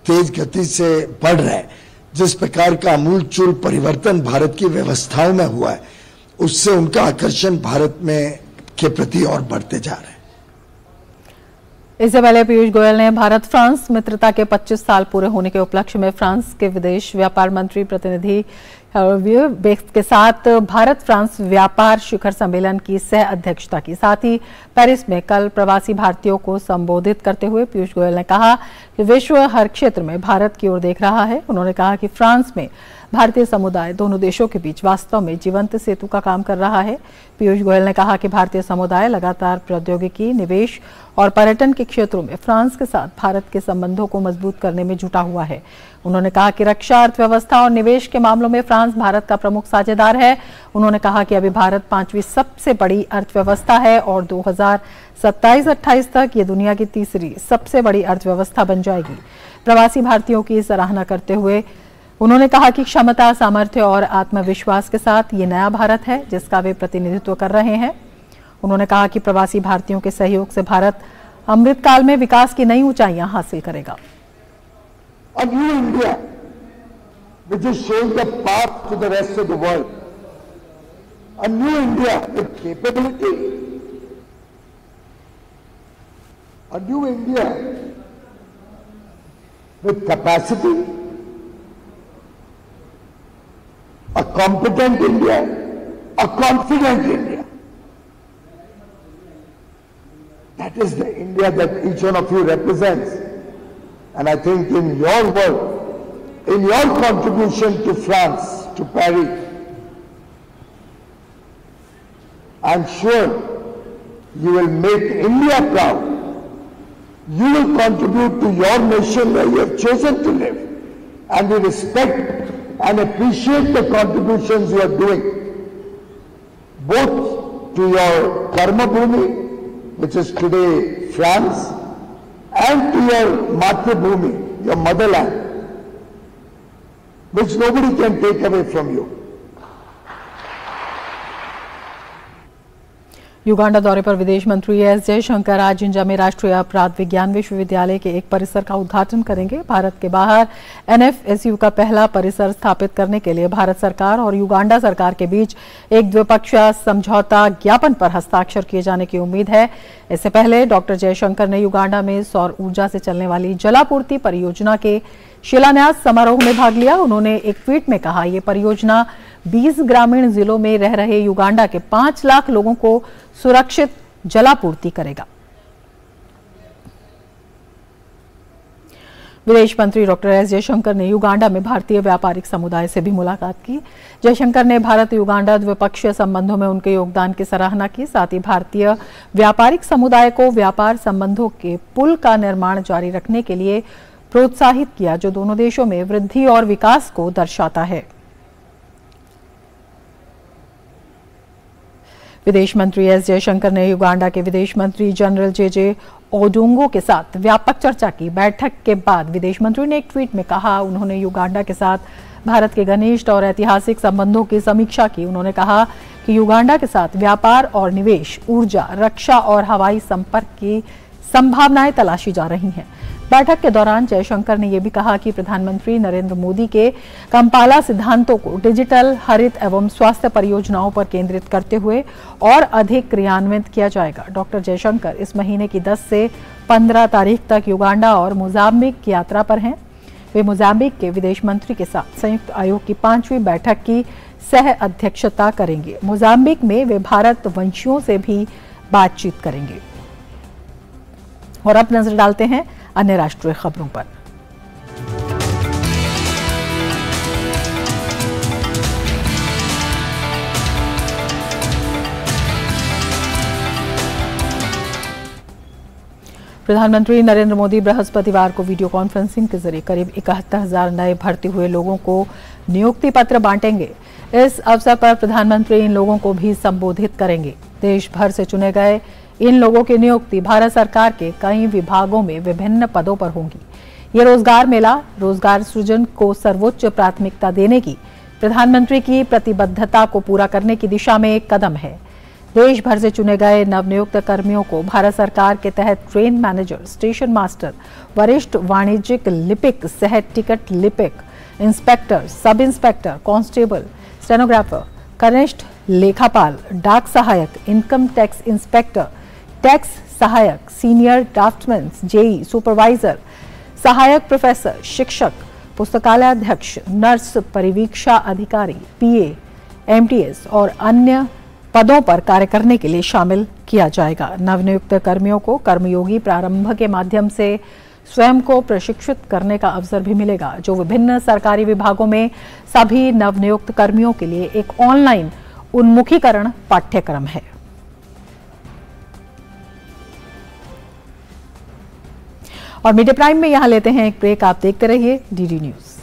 S5: तेज गति से बढ़ रहा है, जिस प्रकार का आमूलचूल परिवर्तन भारत की व्यवस्थाओं में हुआ है, उससे उनका आकर्षण भारत में के प्रति और बढ़ते जा रहा है।
S1: इससे पहले पीयूष गोयल ने भारत फ्रांस मित्रता के 25 साल पूरे होने के उपलक्ष्य में फ्रांस के विदेश व्यापार मंत्री प्रतिनिधि बेक्स के साथ भारत फ्रांस व्यापार शिखर सम्मेलन की सह अध्यक्षता की। साथ ही पेरिस में कल प्रवासी भारतीयों को संबोधित करते हुए पीयूष गोयल ने कहा कि विश्व हर क्षेत्र में भारत की ओर देख रहा है। उन्होंने कहा कि फ्रांस में भारतीय समुदाय दोनों देशों के बीच वास्तव में जीवंत सेतु का काम कर रहा है। पीयूष गोयल ने कहा कि भारतीय समुदाय लगातार प्रौद्योगिकी, निवेश और पर्यटन के क्षेत्रों में फ्रांस के साथ भारत के संबंधों को मजबूत करने में जुटा हुआ है। उन्होंने कहा कि रक्षा, अर्थव्यवस्था और निवेश के मामलों में फ्रांस भारत का प्रमुख साझेदार है। उन्होंने कहा कि अभी भारत 5वीं सबसे बड़ी अर्थव्यवस्था है और 2027-28 तक ये दुनिया की तीसरी सबसे बड़ी अर्थव्यवस्था बन जाएगी। प्रवासी भारतीयों की सराहना करते हुए उन्होंने कहा कि क्षमता, सामर्थ्य और आत्मविश्वास के साथ ये नया भारत है जिसका वे प्रतिनिधित्व कर रहे हैं। उन्होंने कहा कि प्रवासी भारतीयों के सहयोग से भारत अमृतकाल में विकास की नई ऊंचाइयां हासिल करेगा।
S6: A new India, which is showing the path to the rest of the world. A new India with capability. A new India with capacity. A competent India. A confident India. That is the India that each one of you represents. And I think in your work, in your contribution to France, to Paris, I'm sure You will make India proud. You will contribute to your nation where you have chosen to live. And we respect and appreciate the contributions you are doing, both to your Karma Bhumi, which is today France, and to your Matru-Bhumi, your motherland, which nobody can take away from you.
S1: Uganda दौरे पर विदेश मंत्री S Jaishankar आज Jinja में राष्ट्रीय अपराध विज्ञान विश्वविद्यालय के एक परिसर का उद्घाटन करेंगे। भारत के बाहर एनएफएसयू का पहला परिसर स्थापित करने के लिए भारत सरकार और युगांडा सरकार के बीच एक द्विपक्षीय समझौता ज्ञापन पर हस्ताक्षर किए जाने की उम्मीद है। इससे पहले डॉक्टर जयशंकर ने युगांडा में सौर ऊर्जा से चलने वाली जलापूर्ति परियोजना के शिलान्यास समारोह में भाग लिया। उन्होंने एक ट्वीट में कहा, ये परियोजना 20 ग्रामीण जिलों में रह रहे युगांडा के 5 लाख लोगों को सुरक्षित जलापूर्ति करेगा। विदेश मंत्री डॉक्टर एस जयशंकर ने युगांडा में भारतीय व्यापारिक समुदाय से भी मुलाकात की। जयशंकर ने भारत युगांडा द्विपक्षीय संबंधों में उनके योगदान की सराहना की। साथ ही भारतीय व्यापारिक समुदाय को व्यापार संबंधों के पुल का निर्माण जारी रखने के लिए प्रोत्साहित किया, जो दोनों देशों में वृद्धि और विकास को दर्शाता है। विदेश मंत्री एस जयशंकर ने युगांडा के विदेश मंत्री जनरल जे ओडोंगो के साथ व्यापक चर्चा की। बैठक के बाद विदेश मंत्री ने एक ट्वीट में कहा, उन्होंने युगांडा के साथ भारत के घनिष्ठ और ऐतिहासिक संबंधों की समीक्षा की। उन्होंने कहा कि युगांडा के साथ व्यापार और निवेश, ऊर्जा, रक्षा और हवाई संपर्क की संभावनाएं तलाशी जा रही हैं। बैठक के दौरान जयशंकर ने यह भी कहा कि प्रधानमंत्री नरेंद्र मोदी के कंपाला सिद्धांतों को डिजिटल, हरित एवं स्वास्थ्य परियोजनाओं पर केंद्रित करते हुए और अधिक क्रियान्वित किया जाएगा। डॉक्टर जयशंकर इस महीने की 10 से 15 तारीख तक युगांडा और मोजाम्बिक की यात्रा पर हैं। वे मोजाम्बिक के विदेश मंत्री के साथ संयुक्त आयोग की 5वीं बैठक की सह अध्यक्षता करेंगे। मोजाम्बिक में वे भारत वंशियों से भी बातचीत करेंगे। और अब नजर डालते हैं अन्य राष्ट्रीय खबरों पर। प्रधानमंत्री नरेंद्र मोदी बृहस्पतिवार को वीडियो कॉन्फ्रेंसिंग के जरिए करीब 71,000 नए भर्ती हुए लोगों को नियुक्ति पत्र बांटेंगे। इस अवसर पर प्रधानमंत्री इन लोगों को भी संबोधित करेंगे। देश भर से चुने गए इन लोगों की नियुक्ति भारत सरकार के कई विभागों में विभिन्न पदों पर होंगी। ये रोजगार मेला रोजगार सृजन को सर्वोच्च प्राथमिकता देने की प्रधानमंत्री की प्रतिबद्धता को पूरा करने की दिशा में एक कदम है। देश भर से चुने गए नवनियुक्त कर्मियों को भारत सरकार के तहत ट्रेन मैनेजर, स्टेशन मास्टर, वरिष्ठ वाणिज्यिक लिपिक, सह टिकट लिपिक, inspector, sub inspector, constable, stenographer, कनिष्ठ लेखापाल, डाक सहायक, इनकम टैक्स इंस्पेक्टर, टैक्स सहायक, सीनियर ड्राफ्टमैन, जेई, सुपरवाइजर, सहायक प्रोफेसर, शिक्षक, पुस्तकालय अध्यक्ष, नर्स, परिवीक्षा अधिकारी, पीए, एमटीएस और अन्य पदों पर कार्य करने के लिए शामिल किया जाएगा। नवनियुक्त कर्मियों को कर्मयोगी प्रारंभ के माध्यम से स्वयं को प्रशिक्षित करने का अवसर भी मिलेगा, जो विभिन्न सरकारी विभागों में सभी नवनियुक्त कर्मियों के लिए एक ऑनलाइन उन्मुखीकरण पाठ्यक्रम है। और मीडिया प्राइम में यहां लेते हैं एक ब्रेक। आप देखते रहिए डीडी न्यूज।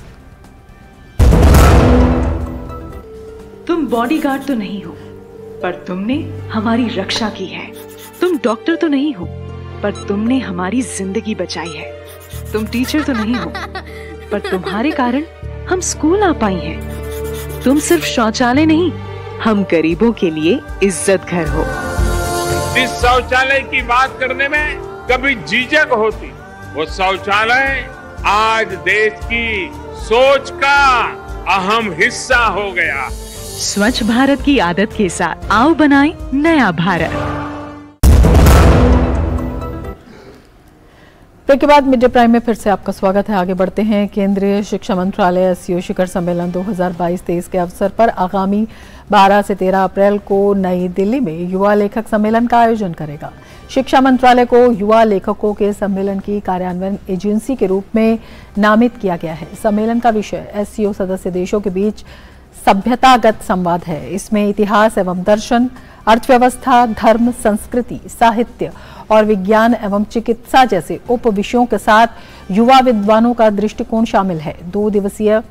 S7: तुम बॉडीगार्ड तो नहीं हो, पर तुमने हमारी रक्षा की है। तुम डॉक्टर तो नहीं हो, पर तुमने हमारी जिंदगी बचाई है। तुम टीचर तो नहीं हो, पर तुम्हारे कारण हम स्कूल आ पाई हैं। तुम सिर्फ शौचालय नहीं, हम गरीबों के लिए इज्जत घर हो।
S2: जिस शौचालय की बात करने में कभी झिझक होती, वो शौचालय आज देश की सोच का अहम हिस्सा हो गया।
S7: स्वच्छ भारत की आदत के साथ आओ बनाएं नया भारत।
S1: ब्रेक के बाद मीडिया प्राइम में फिर से आपका स्वागत है। आगे बढ़ते हैं। केंद्रीय शिक्षा मंत्रालय एससीओ शिखर सम्मेलन 2022-23 के अवसर पर आगामी 12 से 13 अप्रैल को नई दिल्ली में युवा लेखक सम्मेलन का आयोजन करेगा। शिक्षा मंत्रालय को युवा लेखकों के सम्मेलन की कार्यान्वयन एजेंसी के रूप में नामित किया गया है। सम्मेलन का विषय एससीओ सदस्य देशों के बीच सभ्यतागत संवाद है। इसमें इतिहास एवं दर्शन, अर्थव्यवस्था, धर्म, संस्कृति, साहित्य और विज्ञान एवं चिकित्सा जैसे उप विषयों के साथ युवा विद्वानों का दृष्टिकोण शामिल है। 2 दिवसीय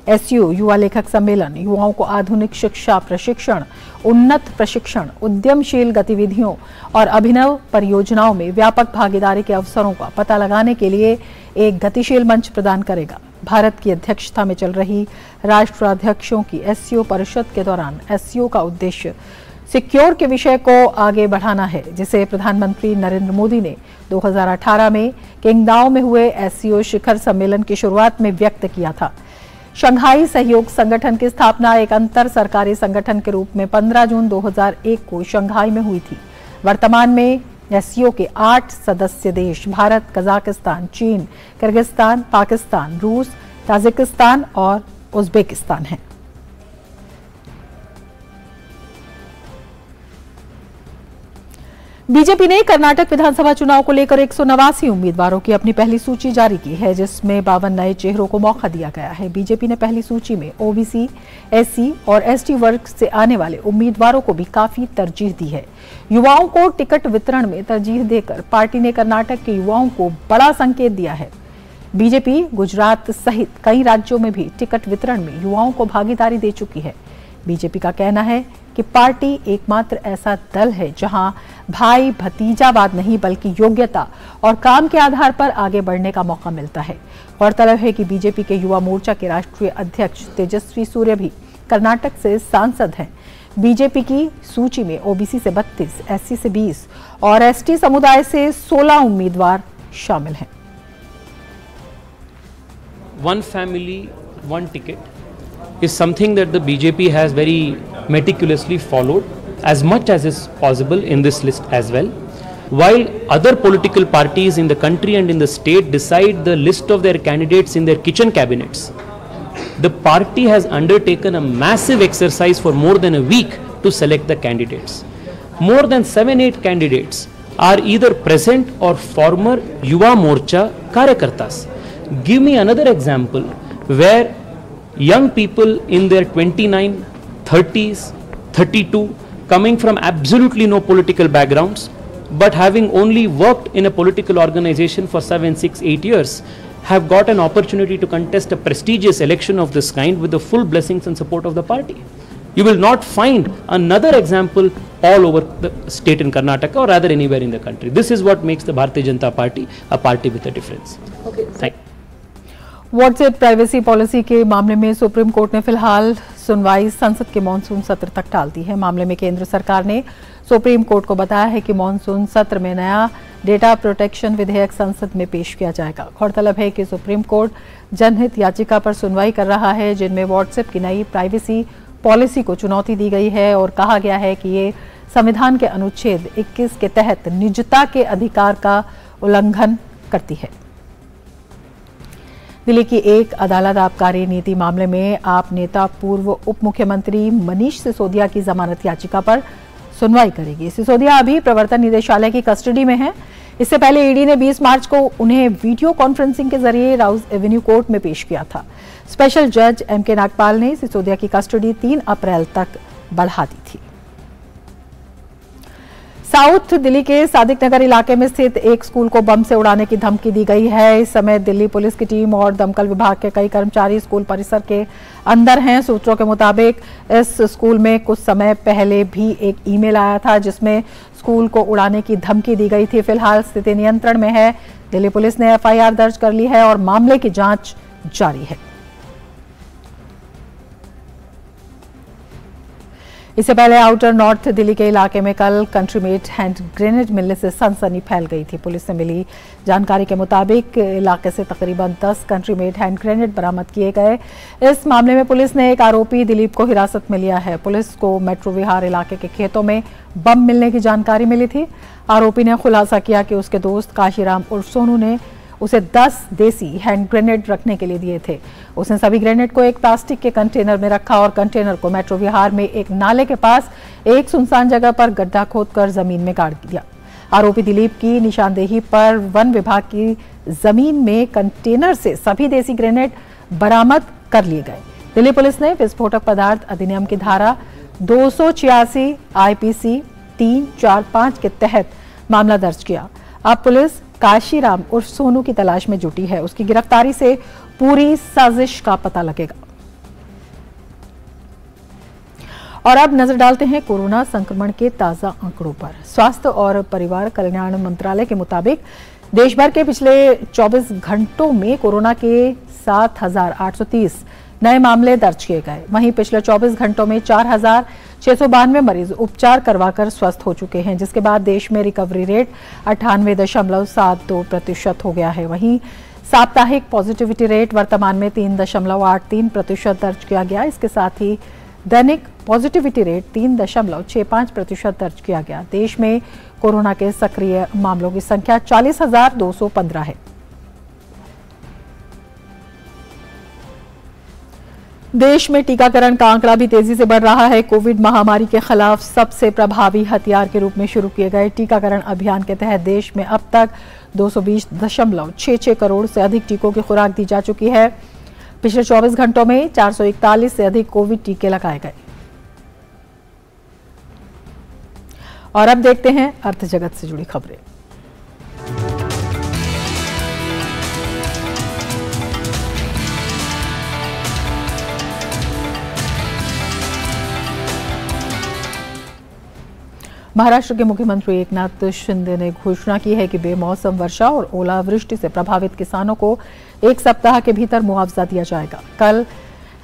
S1: एसयू युवा लेखक सम्मेलन युवाओं को आधुनिक शिक्षा प्रशिक्षण, उन्नत प्रशिक्षण, उद्यमशील गतिविधियों और अभिनव परियोजनाओं में व्यापक भागीदारी के अवसरों का पता लगाने के लिए एक गतिशील मंच प्रदान करेगा। भारत की अध्यक्षता में चल रही राष्ट्राध्यक्षों की एससीओ परिषद के दौरान एससीओ का उद्देश्य सिक्योर के विषय को आगे बढ़ाना है, जिसे प्रधानमंत्री नरेंद्र मोदी ने 2018 में किंगदाओ में हुए एससीओ शिखर सम्मेलन की शुरुआत में व्यक्त किया था। शंघाई सहयोग संगठन की स्थापना एक अंतर सरकारी संगठन के रूप में 15 जून 2001 को शंघाई में हुई थी। वर्तमान में एससीओ के 8 सदस्य देश भारत, कजाकिस्तान, चीन, किर्गिस्तान, पाकिस्तान, रूस, ताजिकिस्तान और उज्बेकिस्तान हैं। बीजेपी ने कर्नाटक विधानसभा चुनाव को लेकर 189 उम्मीदवारों की अपनी पहली सूची जारी की है, जिसमें 52 नए चेहरों को मौका दिया गया है। बीजेपी ने पहली सूची में ओबीसी, एससी और एसटी वर्ग से आने वाले उम्मीदवारों को भी काफी तरजीह दी है। युवाओं को टिकट वितरण में तरजीह देकर पार्टी ने कर्नाटक के युवाओं को बड़ा संकेत दिया है। बीजेपी गुजरात सहित कई राज्यों में भी टिकट वितरण में युवाओं को भागीदारी दे चुकी है। बीजेपी का कहना है कि पार्टी एकमात्र ऐसा दल है जहां भाई भतीजावाद नहीं बल्कि योग्यता और काम के आधार पर आगे बढ़ने का मौका मिलता है। गौरतलब है कि बीजेपी के युवा मोर्चा के राष्ट्रीय अध्यक्ष तेजस्वी सूर्य भी कर्नाटक से सांसद हैं। बीजेपी की सूची में ओबीसी से 32, एससी से 20 और एसटी समुदाय से 16 उम्मीदवार शामिल हैं।
S8: One family, one ticket is something that the BJP has very meticulously followed as much as is possible in this list as well. While other political parties in the country and in the state decide the list of their candidates in their kitchen cabinets, the party has undertaken a massive exercise for more than a week to select the candidates. More than 7-8 candidates are either present or former Yuva Morcha Karyakartas. Give me another example where young people in their 29, 30s, 32, coming from absolutely no political backgrounds, but having only worked in a political organization for 7, 6, 8 years, have got an opportunity to contest a prestigious election of this kind with the full blessings and support of the party. You will not find another example all over the state in Karnataka or rather anywhere in the country. This is what makes the Bharatiya Janata Party a party with a difference. Okay. Thank you.
S1: WhatsApp privacy policy के मामले में supreme court ने फिलहाल सुनवाई संसद के monsoon सत्र तक टाल दी है। मामले में केंद्र सरकार ने सुप्रीम कोर्ट को बताया है कि मॉनसून सत्र में नया डेटा प्रोटेक्शन विधेयक संसद में पेश किया जाएगा। गौरतलब है कि सुप्रीम कोर्ट जनहित याचिका पर सुनवाई कर रहा है, जिनमें व्हाट्सएप की नई प्राइवेसी पॉलिसी को चुनौती दी गई है और कहा गया है कि ये संविधान के अनुच्छेद 21 के तहत निजता के अधिकार का उल्लंघन करती है। दिल्ली की एक अदालत आबकारी नीति मामले में आप नेता पूर्व उप मुख्यमंत्री मनीष सिसोदिया की जमानत याचिका पर सुनवाई करेगी। सिसोदिया अभी प्रवर्तन निदेशालय की कस्टडी में है। इससे पहले ईडी ने 20 मार्च को उन्हें वीडियो कॉन्फ्रेंसिंग के जरिए राउज एवेन्यू कोर्ट में पेश किया था। स्पेशल जज एमके नागपाल ने सिसोदिया की कस्टडी 3 अप्रैल तक बढ़ा दी थी। साउथ दिल्ली के सादिक नगर इलाके में स्थित एक स्कूल को बम से उड़ाने की धमकी दी गई है। इस समय दिल्ली पुलिस की टीम और दमकल विभाग के कई कर्मचारी स्कूल परिसर के अंदर हैं। सूत्रों के मुताबिक इस स्कूल में कुछ समय पहले भी एक ईमेल आया था जिसमें स्कूल को उड़ाने की धमकी दी गई थी। फिलहाल स्थिति नियंत्रण में है। दिल्ली पुलिस ने एफआईआर दर्ज कर ली है और मामले की जांच जारी है। इससे पहले आउटर नॉर्थ दिल्ली के इलाके में कल कंट्रीमेड हैंड ग्रेनेड मिलने से सनसनी फैल गई थी। पुलिस से मिली जानकारी के मुताबिक इलाके से तकरीबन 10 कंट्रीमेड हैंड ग्रेनेड बरामद किए गए। इस मामले में पुलिस ने एक आरोपी दिलीप को हिरासत में लिया है। पुलिस को मेट्रो विहार इलाके के खेतों में बम मिलने की जानकारी मिली थी। आरोपी ने खुलासा किया कि उसके दोस्त काशीराम उर्फ सोनू ने उसे 10 देसी हैंड ग्रेनेड रखने के लिए दिए थे। उसने सभी ग्रेनेड को एक प्लास्टिक के कंटेनर में रखा और कंटेनर को मेट्रो विहार में एक नाले के पास एक सुनसान जगह पर गड्ढा खोदकर जमीन में गाड़ दिया। आरोपी दिलीप की निशानदेही पर वन विभाग की जमीन में कंटेनर से सभी देसी ग्रेनेड बरामद कर लिए गए। दिल्ली पुलिस ने विस्फोटक पदार्थ अधिनियम की धारा 286 आईपीसी 345 के तहत मामला दर्ज किया। अब पुलिस काशीराम उर्फ सोनू की तलाश में जुटी है। उसकी गिरफ्तारी से पूरी साजिश का पता लगेगा। और अब नजर डालते हैं कोरोना संक्रमण के ताजा आंकड़ों पर। स्वास्थ्य और परिवार कल्याण मंत्रालय के मुताबिक देश भर के पिछले 24 घंटों में कोरोना के 7,830 नए मामले दर्ज किए गए। वहीं पिछले 24 घंटों में 4,692 मरीज उपचार करवाकर स्वस्थ हो चुके हैं, जिसके बाद देश में रिकवरी रेट 98.72% हो गया है। वहीं साप्ताहिक पॉजिटिविटी रेट वर्तमान में 3.83% दर्ज किया गया। इसके साथ ही दैनिक पॉजिटिविटी रेट 3.65% दर्ज किया गया। देश में कोरोना के सक्रिय मामलों की संख्या 40,215 है। देश में टीकाकरण का आंकड़ा भी तेजी से बढ़ रहा है। कोविड महामारी के खिलाफ सबसे प्रभावी हथियार के रूप में शुरू किए गए टीकाकरण अभियान के तहत देश में अब तक 220.66 करोड़ से अधिक टीकों की खुराक दी जा चुकी है। पिछले 24 घंटों में 441 से अधिक कोविड टीके लगाए गए। और अब देखते हैं अर्थ जगत से जुड़ी खबरें। महाराष्ट्र के मुख्यमंत्री एकनाथ शिंदे ने घोषणा की है कि बेमौसम वर्षा और ओलावृष्टि से प्रभावित किसानों को 1 सप्ताह के भीतर मुआवजा दिया जाएगा। कल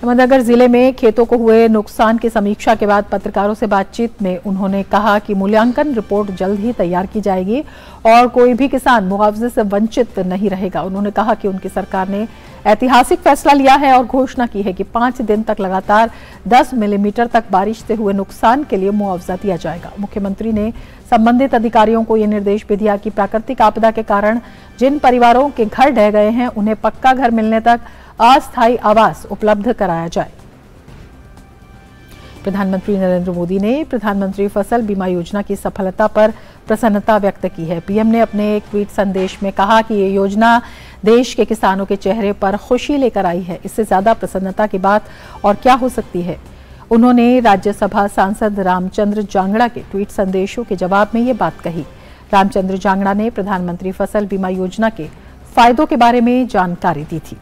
S1: अहमदनगर जिले में खेतों को हुए नुकसान की समीक्षा के बाद पत्रकारों से बातचीत में उन्होंने कहा कि मूल्यांकन रिपोर्ट जल्द ही तैयार की जाएगी और कोई भी किसान मुआवजे से वंचित नहीं रहेगा। उन्होंने कहा कि उनकी सरकार ने ऐतिहासिक फैसला लिया है और घोषणा की है कि 5 दिन तक लगातार 10 मिलीमीटर तक बारिश से हुए नुकसान के लिए मुआवजा दिया जाएगा। मुख्यमंत्री ने संबंधित अधिकारियों को यह निर्देश भी दिया कि प्राकृतिक आपदा के कारण जिन परिवारों के घर ढह गए हैं उन्हें पक्का घर मिलने तक अस्थायी आवास उपलब्ध कराया जाए। प्रधानमंत्री नरेंद्र मोदी ने प्रधानमंत्री फसल बीमा योजना की सफलता पर प्रसन्नता व्यक्त की है। पीएम ने अपने एक ट्वीट संदेश में कहा कि ये योजना देश के किसानों के चेहरे पर खुशी लेकर आई है। इससे ज्यादा प्रसन्नता की बात और क्या हो सकती है। उन्होंने राज्यसभा सांसद रामचंद्र जांगड़ा के ट्वीट संदेशों के जवाब में ये बात कही। रामचंद्र जांगड़ा ने प्रधानमंत्री फसल बीमा योजना के फायदों के बारे में जानकारी दी थी।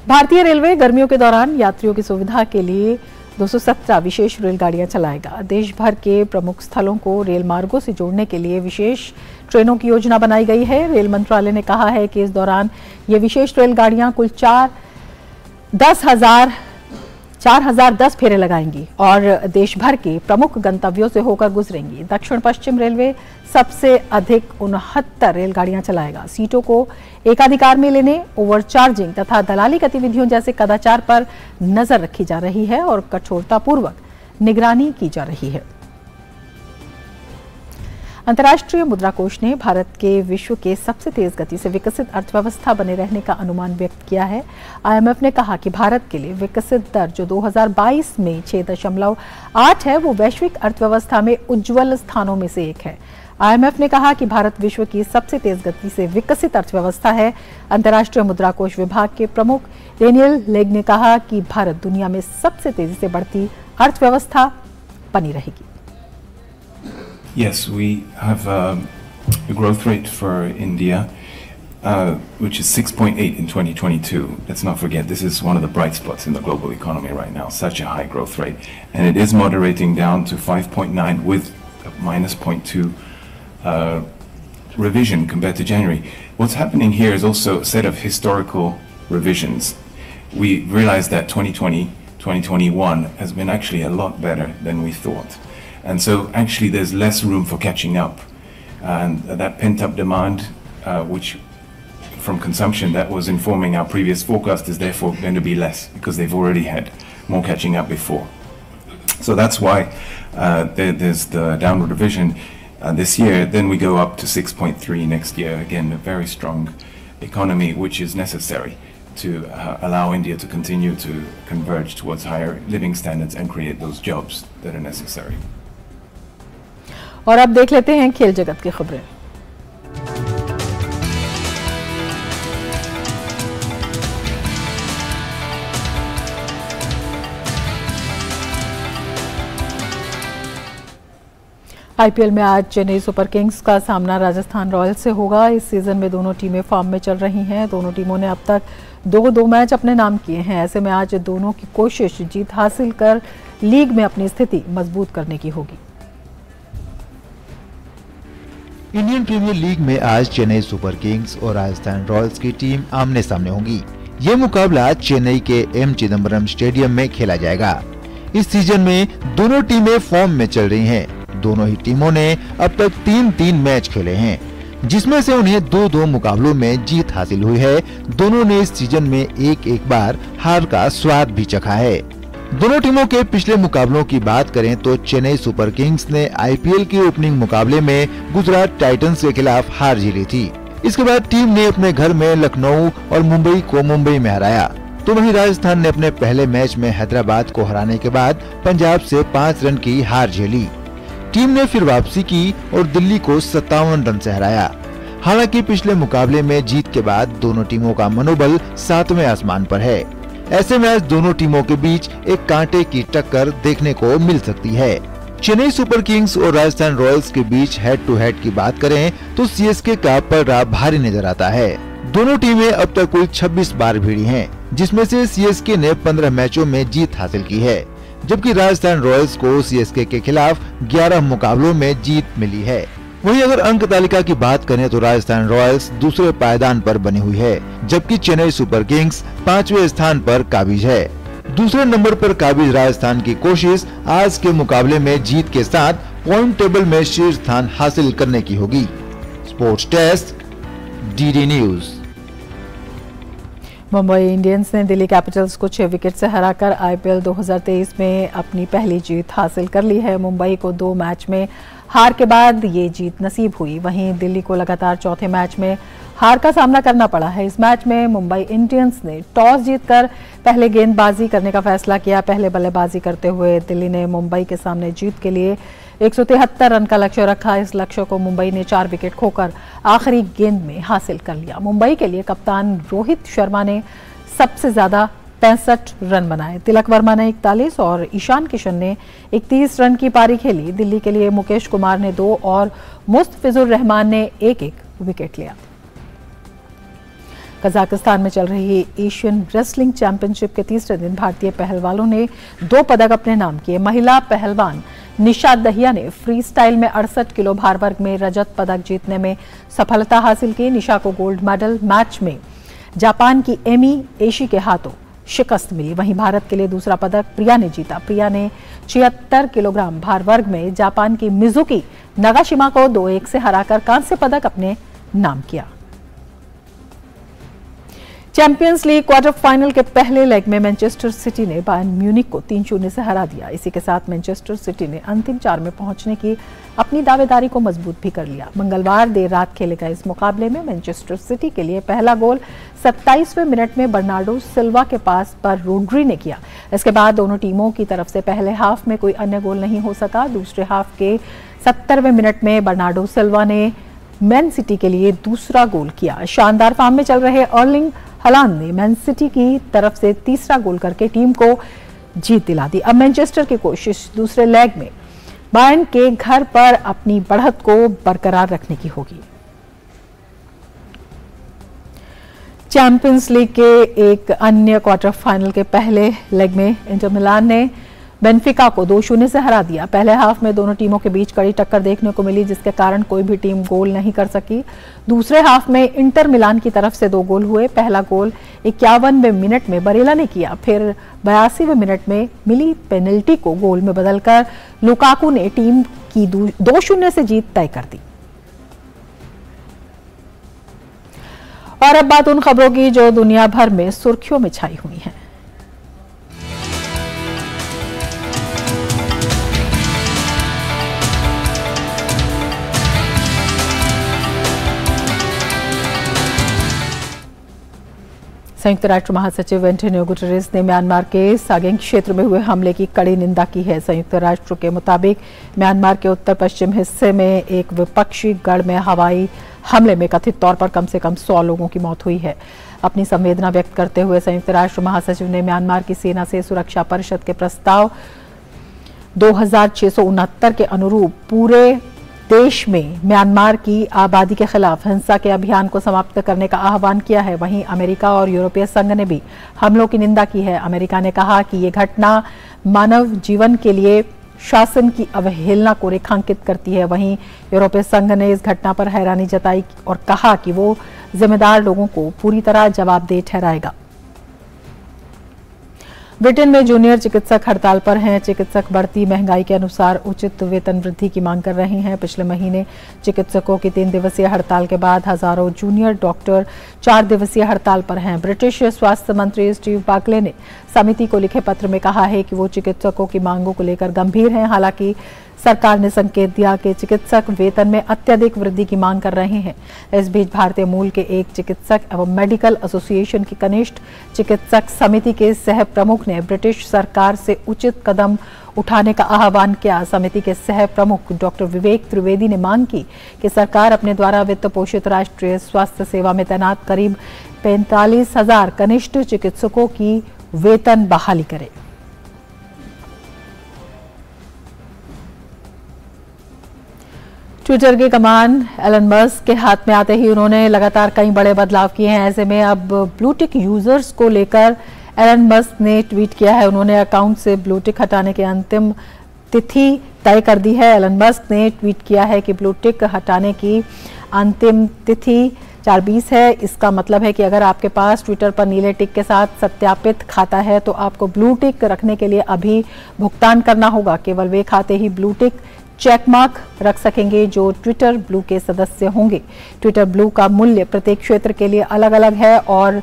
S1: भारतीय रेलवे गर्मियों के दौरान यात्रियों की सुविधा के लिए 217 विशेष रेलगाड़ियां चलाएगा। देश भर के प्रमुख स्थलों को रेल मार्गों से जोड़ने के लिए विशेष ट्रेनों की योजना बनाई गई है। रेल मंत्रालय ने कहा है कि इस दौरान ये विशेष रेलगाड़ियां कुल 4,010 फेरे लगाएंगी और देश भर के प्रमुख गंतव्यों से होकर गुजरेंगी। दक्षिण पश्चिम रेलवे सबसे अधिक 69 रेलगाड़ियां चलाएगा। सीटों को एकाधिकार में लेने, ओवरचार्जिंग तथा दलाली गतिविधियों जैसे कदाचार पर नजर रखी जा रही है और कठोरतापूर्वक निगरानी की जा रही है। अंतर्राष्ट्रीय मुद्रा कोष ने भारत के विश्व के सबसे तेज गति से विकसित अर्थव्यवस्था बने रहने का अनुमान व्यक्त किया है। आईएमएफ ने कहा कि भारत के लिए विकसित दर जो 2022 में 6.8 है, वो वैश्विक अर्थव्यवस्था में उज्जवल स्थानों में से एक है। आईएमएफ ने कहा कि भारत विश्व की सबसे तेज गति से विकसित अर्थव्यवस्था है। अंतर्राष्ट्रीय मुद्रा कोष विभाग के प्रमुख डेनियल लेग ने कहा कि भारत दुनिया में सबसे तेजी से बढ़ती अर्थव्यवस्था बनी रहेगी।
S9: Yes, we have a growth rate for India, which is 6.8 in 2022. Let's not forget, this is one of the bright spots in the global economy right now, such a high growth rate. And it is moderating down to 5.9 with a minus 0.2 revision compared to January. What's happening here is also a set of historical revisions. We realized that 2020, 2021 has been actually a lot better than we thought. And so actually there's less room for catching up, and that pent-up demand which from consumption that was informing our previous forecast is therefore going to be less because they've already had more catching up before. So that's why there's the downward revision this year. Then we go up to 6.3 next year. Again, a very strong economy which is necessary to allow India to continue to converge towards higher living standards and create those jobs that are necessary.
S1: और अब देख लेते हैं खेल जगत की खबरें। IPL में आज चेन्नई सुपर किंग्स का सामना राजस्थान रॉयल्स से होगा। इस सीजन में दोनों टीमें फॉर्म में चल रही हैं। दोनों टीमों ने अब तक दो मैच अपने नाम किए हैं। ऐसे में आज दोनों की कोशिश जीत हासिल कर लीग में अपनी स्थिति मजबूत करने की होगी।
S10: इंडियन प्रीमियर लीग में आज चेन्नई सुपर किंग्स और राजस्थान रॉयल्स की टीम आमने सामने होंगी। ये मुकाबला चेन्नई के एम चिदम्बरम स्टेडियम में खेला जाएगा। इस सीजन में दोनों टीमें फॉर्म में चल रही हैं। दोनों ही टीमों ने अब तक 3-3 मैच खेले हैं, जिसमें से उन्हें 2-2 मुकाबलों में जीत हासिल हुई है। दोनों ने इस सीजन में एक बार हार का स्वाद भी चखा है। दोनों टीमों के पिछले मुकाबलों की बात करें तो चेन्नई सुपर किंग्स ने आईपीएल के ओपनिंग मुकाबले में गुजरात टाइटंस के खिलाफ हार झेली थी। इसके बाद टीम ने अपने घर में लखनऊ और मुंबई को मुंबई में हराया। तो वहीं राजस्थान ने अपने पहले मैच में हैदराबाद को हराने के बाद पंजाब से 5 रन की हार झेली। टीम ने फिर वापसी की और दिल्ली को 57 रन से हराया। हालांकि पिछले मुकाबले में जीत के बाद दोनों टीमों का मनोबल 7वें आसमान पर है। ऐसे में आज दोनों टीमों के बीच एक कांटे की टक्कर देखने को मिल सकती है। चेन्नई सुपर किंग्स और राजस्थान रॉयल्स के बीच हेड टू हेड की बात करें तो सीएसके का पलड़ा भारी नजर आता है। दोनों टीमें अब तक कुल 26 बार भिड़ी हैं, जिसमें से सीएसके ने 15 मैचों में जीत हासिल की है, जबकि राजस्थान रॉयल्स को सीएसके के खिलाफ 11 मुकाबलों में जीत मिली है। वहीं अगर अंक तालिका की बात करें तो राजस्थान रॉयल्स दूसरे पायदान पर बनी हुई है, जबकि चेन्नई सुपर किंग्स 5वें स्थान पर काबिज है। दूसरे नंबर पर काबिज राजस्थान की कोशिश आज के मुकाबले में जीत के साथ पॉइंट टेबल में शीर्ष स्थान हासिल करने की होगी। Sports desk, DD news.
S1: Mumbai Indians ने दिल्ली कैपिटल्स को 6 विकेट से हराकर आईपीएल 2023 में अपनी पहली जीत हासिल कर ली है। मुंबई को 2 मैच में हार के बाद ये जीत नसीब हुई। वहीं दिल्ली को लगातार चौथे मैच में हार का सामना करना पड़ा है। इस मैच में मुंबई इंडियंस ने टॉस जीतकर पहले गेंदबाजी करने का फैसला किया। पहले बल्लेबाजी करते हुए दिल्ली ने मुंबई के सामने जीत के लिए 173 रन का लक्ष्य रखा। इस लक्ष्य को मुंबई ने 4 विकेट खोकर आखिरी गेंद में हासिल कर लिया। मुंबई के लिए कप्तान रोहित शर्मा ने सबसे ज्यादा 65 रन बनाए। तिलक वर्मा ने 41 और ईशान किशन ने 31 रन की पारी खेली। दिल्ली के लिए मुकेश कुमार ने 2 और मुस्तफिजुर रहमान ने 1-1 विकेट लिया। कजाकिस्तान में चल रही एशियन रेसलिंग चैंपियनशिप के तीसरे दिन भारतीय पहलवानों ने 2 पदक अपने नाम किए। महिला पहलवान निशा दहिया ने फ्री स्टाइल में 68 किलो भार वर्ग में रजत पदक जीतने में सफलता हासिल की। निशा को गोल्ड मेडल मैच में जापान की एमी एशी के हाथों शिकस्त मिली। वहीं भारत के लिए दूसरा पदक प्रिया ने जीता। प्रिया ने 76 किलोग्राम भार वर्ग में जापान की मिजुकी नागाशिमा को 2-1 से हराकर कांस्य पदक अपने नाम किया। चैंपियंस लीग क्वार्टर फाइनल के पहले लेग में मैनचेस्टर सिटी ने बायर्न म्यूनिख को 3-0 से हरा दिया। इसी के साथ मैनचेस्टर सिटी ने अंतिम 4 में पहुंचने की अपनी दावेदारी को मजबूत भी कर लिया। मंगलवार देर रात खेले गए इस मुकाबले में मैनचेस्टर सिटी के लिए पहला गोल 27वें मिनट में बर्नार्डो सिल्वा के पास पर रोड्री ने किया। इसके बाद दोनों टीमों की तरफ से पहले हाफ में कोई अन्य गोल नहीं हो सका। दूसरे हाफ के 70वें मिनट में बर्नार्डो सिल्वा ने मैन सिटी के लिए दूसरा गोल किया। शानदार फॉर्म में चल रहे अर्लिंग हालांड ने मैन सिटी की तरफ से तीसरा गोल करके टीम को जीत दिला दी। अब मैनचेस्टर की कोशिश दूसरे लेग में बायर्न के घर पर अपनी बढ़त को बरकरार रखने की होगी। चैंपियंस लीग के एक अन्य क्वार्टर फाइनल के पहले लेग में इंटर मिलान ने बेनफिका को 2-0 से हरा दिया। पहले हाफ में दोनों टीमों के बीच कड़ी टक्कर देखने को मिली, जिसके कारण कोई भी टीम गोल नहीं कर सकी। दूसरे हाफ में इंटर मिलान की तरफ से 2 गोल हुए। पहला गोल 51वें मिनट में बरेला ने किया। फिर 82वें मिनट में मिली पेनल्टी को गोल में बदलकर लुकाकू ने टीम की 2-0 से जीत तय कर दी। और अब बात उन खबरों की जो दुनिया भर में सुर्खियों में छाई हुई हैं। संयुक्त राष्ट्र महासचिव एंटोनियो गुटेरेस ने म्यांमार के सागेंग क्षेत्र में हुए हमले की कड़ी निंदा की है। संयुक्त राष्ट्र के मुताबिक म्यांमार के उत्तर पश्चिम हिस्से में एक विपक्षी गढ़ में हवाई हमले में कथित तौर पर कम से कम 100 लोगों की मौत हुई है। अपनी संवेदना व्यक्त करते हुए संयुक्त राष्ट्र महासचिव ने म्यांमार की सेना से सुरक्षा परिषद के प्रस्ताव 2669 के अनुरूप पूरे देश में म्यांमार की आबादी के खिलाफ हिंसा के अभियान को समाप्त करने का आह्वान किया है। वहीं अमेरिका और यूरोपीय संघ ने भी हमलों की निंदा की है। अमेरिका ने कहा कि ये घटना मानव जीवन के लिए शासन की अवहेलना को रेखांकित करती है। वहीं यूरोपीय संघ ने इस घटना पर हैरानी जताई और कहा कि वो जिम्मेदार लोगों को पूरी तरह जवाबदेह ठहराएगा। ब्रिटेन में जूनियर चिकित्सक हड़ताल पर हैं। चिकित्सक बढ़ती महंगाई के अनुसार उचित वेतन वृद्धि की मांग कर रहे हैं। पिछले महीने चिकित्सकों की 3 दिवसीय हड़ताल के बाद हजारों जूनियर डॉक्टर 4 दिवसीय हड़ताल पर हैं। ब्रिटिश स्वास्थ्य मंत्री स्टीव बार्कले ने समिति को लिखे पत्र में कहा है कि वो चिकित्सकों की मांगों को लेकर गंभीर हैं। हालांकि सरकार ने संकेत दिया कि चिकित्सक वेतन में अत्यधिक वृद्धि की मांग कर रहे हैं। इस बीच भारतीय मूल के एक चिकित्सक एवं मेडिकल एसोसिएशन की कनिष्ठ चिकित्सक समिति के सह प्रमुख ने ब्रिटिश सरकार से उचित कदम उठाने का आह्वान किया। समिति के सह प्रमुख डॉक्टर विवेक त्रिवेदी ने मांग की कि सरकार अपने द्वारा वित्त पोषित राष्ट्रीय स्वास्थ्य सेवा में तैनात करीब 45,000 कनिष्ठ चिकित्सकों की वेतन बहाली करे। ट्विटर की कमान एलन मस्क के हाथ में आते ही उन्होंने लगातार कई बड़े बदलाव किए हैं। ऐसे में अब ब्लूटिक यूजर्स को लेकर एलन मस्क ने ट्वीट किया है। उन्होंने अकाउंट से ब्लूटिक हटाने की अंतिम तिथि तय कर दी है। एलन मस्क ने ट्वीट किया है कि ब्लूटिक हटाने की अंतिम तिथि 4/20 है। इसका मतलब है कि अगर आपके पास ट्विटर पर नीले टिक के साथ सत्यापित खाता है तो आपको ब्लू टिक रखने के लिए अभी भुगतान करना होगा। केवल वे खाते ही ब्लू टिक चेकमार्क रख सकेंगे जो ट्विटर ब्लू के सदस्य होंगे। ट्विटर ब्लू का मूल्य प्रत्येक क्षेत्र के लिए अलग अलग है और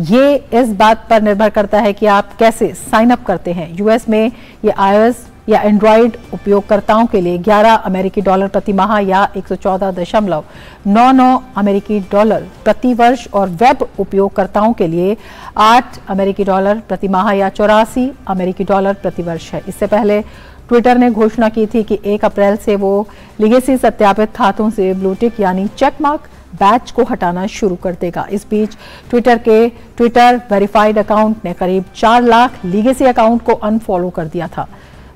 S1: ये इस बात पर निर्भर करता है कि आप कैसे साइन अप करते हैं। यूएस में ये iOS या एंड्रॉयड उपयोगकर्ताओं के लिए $11 प्रति माह या 114.99 अमेरिकी डॉलर प्रति वर्ष और वेब उपयोगकर्ताओं के लिए $8 प्रति माह या $84 प्रति वर्ष है। इससे पहले ट्विटर ने घोषणा की थी कि 1 अप्रैल से वो लीगेसी सत्यापित खातों से ब्लूटिक यानी चेकमार्क बैच को हटाना शुरू कर देगा। इस बीच ट्विटर के ट्विटर वेरीफाइड अकाउंट ने करीब 4 लाख लीगेसी अकाउंट को अनफॉलो कर दिया था।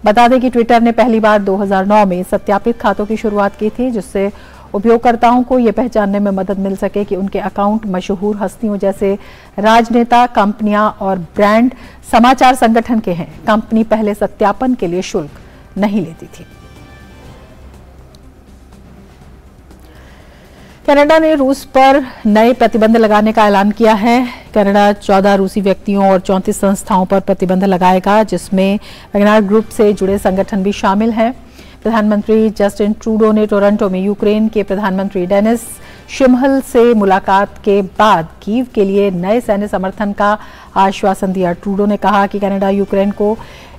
S1: बता दें कि ट्विटर ने पहली बार 2009 में सत्यापित खातों की शुरुआत की थी जिससे उपयोगकर्ताओं को यह पहचानने में मदद मिल सके कि उनके अकाउंट मशहूर हस्तियों जैसे राजनेता, कंपनियां और ब्रांड समाचार संगठन के हैं। कंपनी पहले सत्यापन के लिए शुल्क नहीं लेती थी। कनाडा ने रूस पर नए प्रतिबंध लगाने का ऐलान किया है। कनाडा 14 रूसी व्यक्तियों और 34 संस्थाओं पर प्रतिबंध लगाएगा जिसमें वैगनर ग्रुप से जुड़े संगठन भी शामिल हैं। प्रधानमंत्री जस्टिन ट्रूडो ने टोरंटो में यूक्रेन के प्रधानमंत्री डेनिस शिमहल से मुलाकात के बाद कीव के लिए नए सैन्य समर्थन का आश्वासन दिया। ट्रूडो ने कहा कि कनाडा यूक्रेन को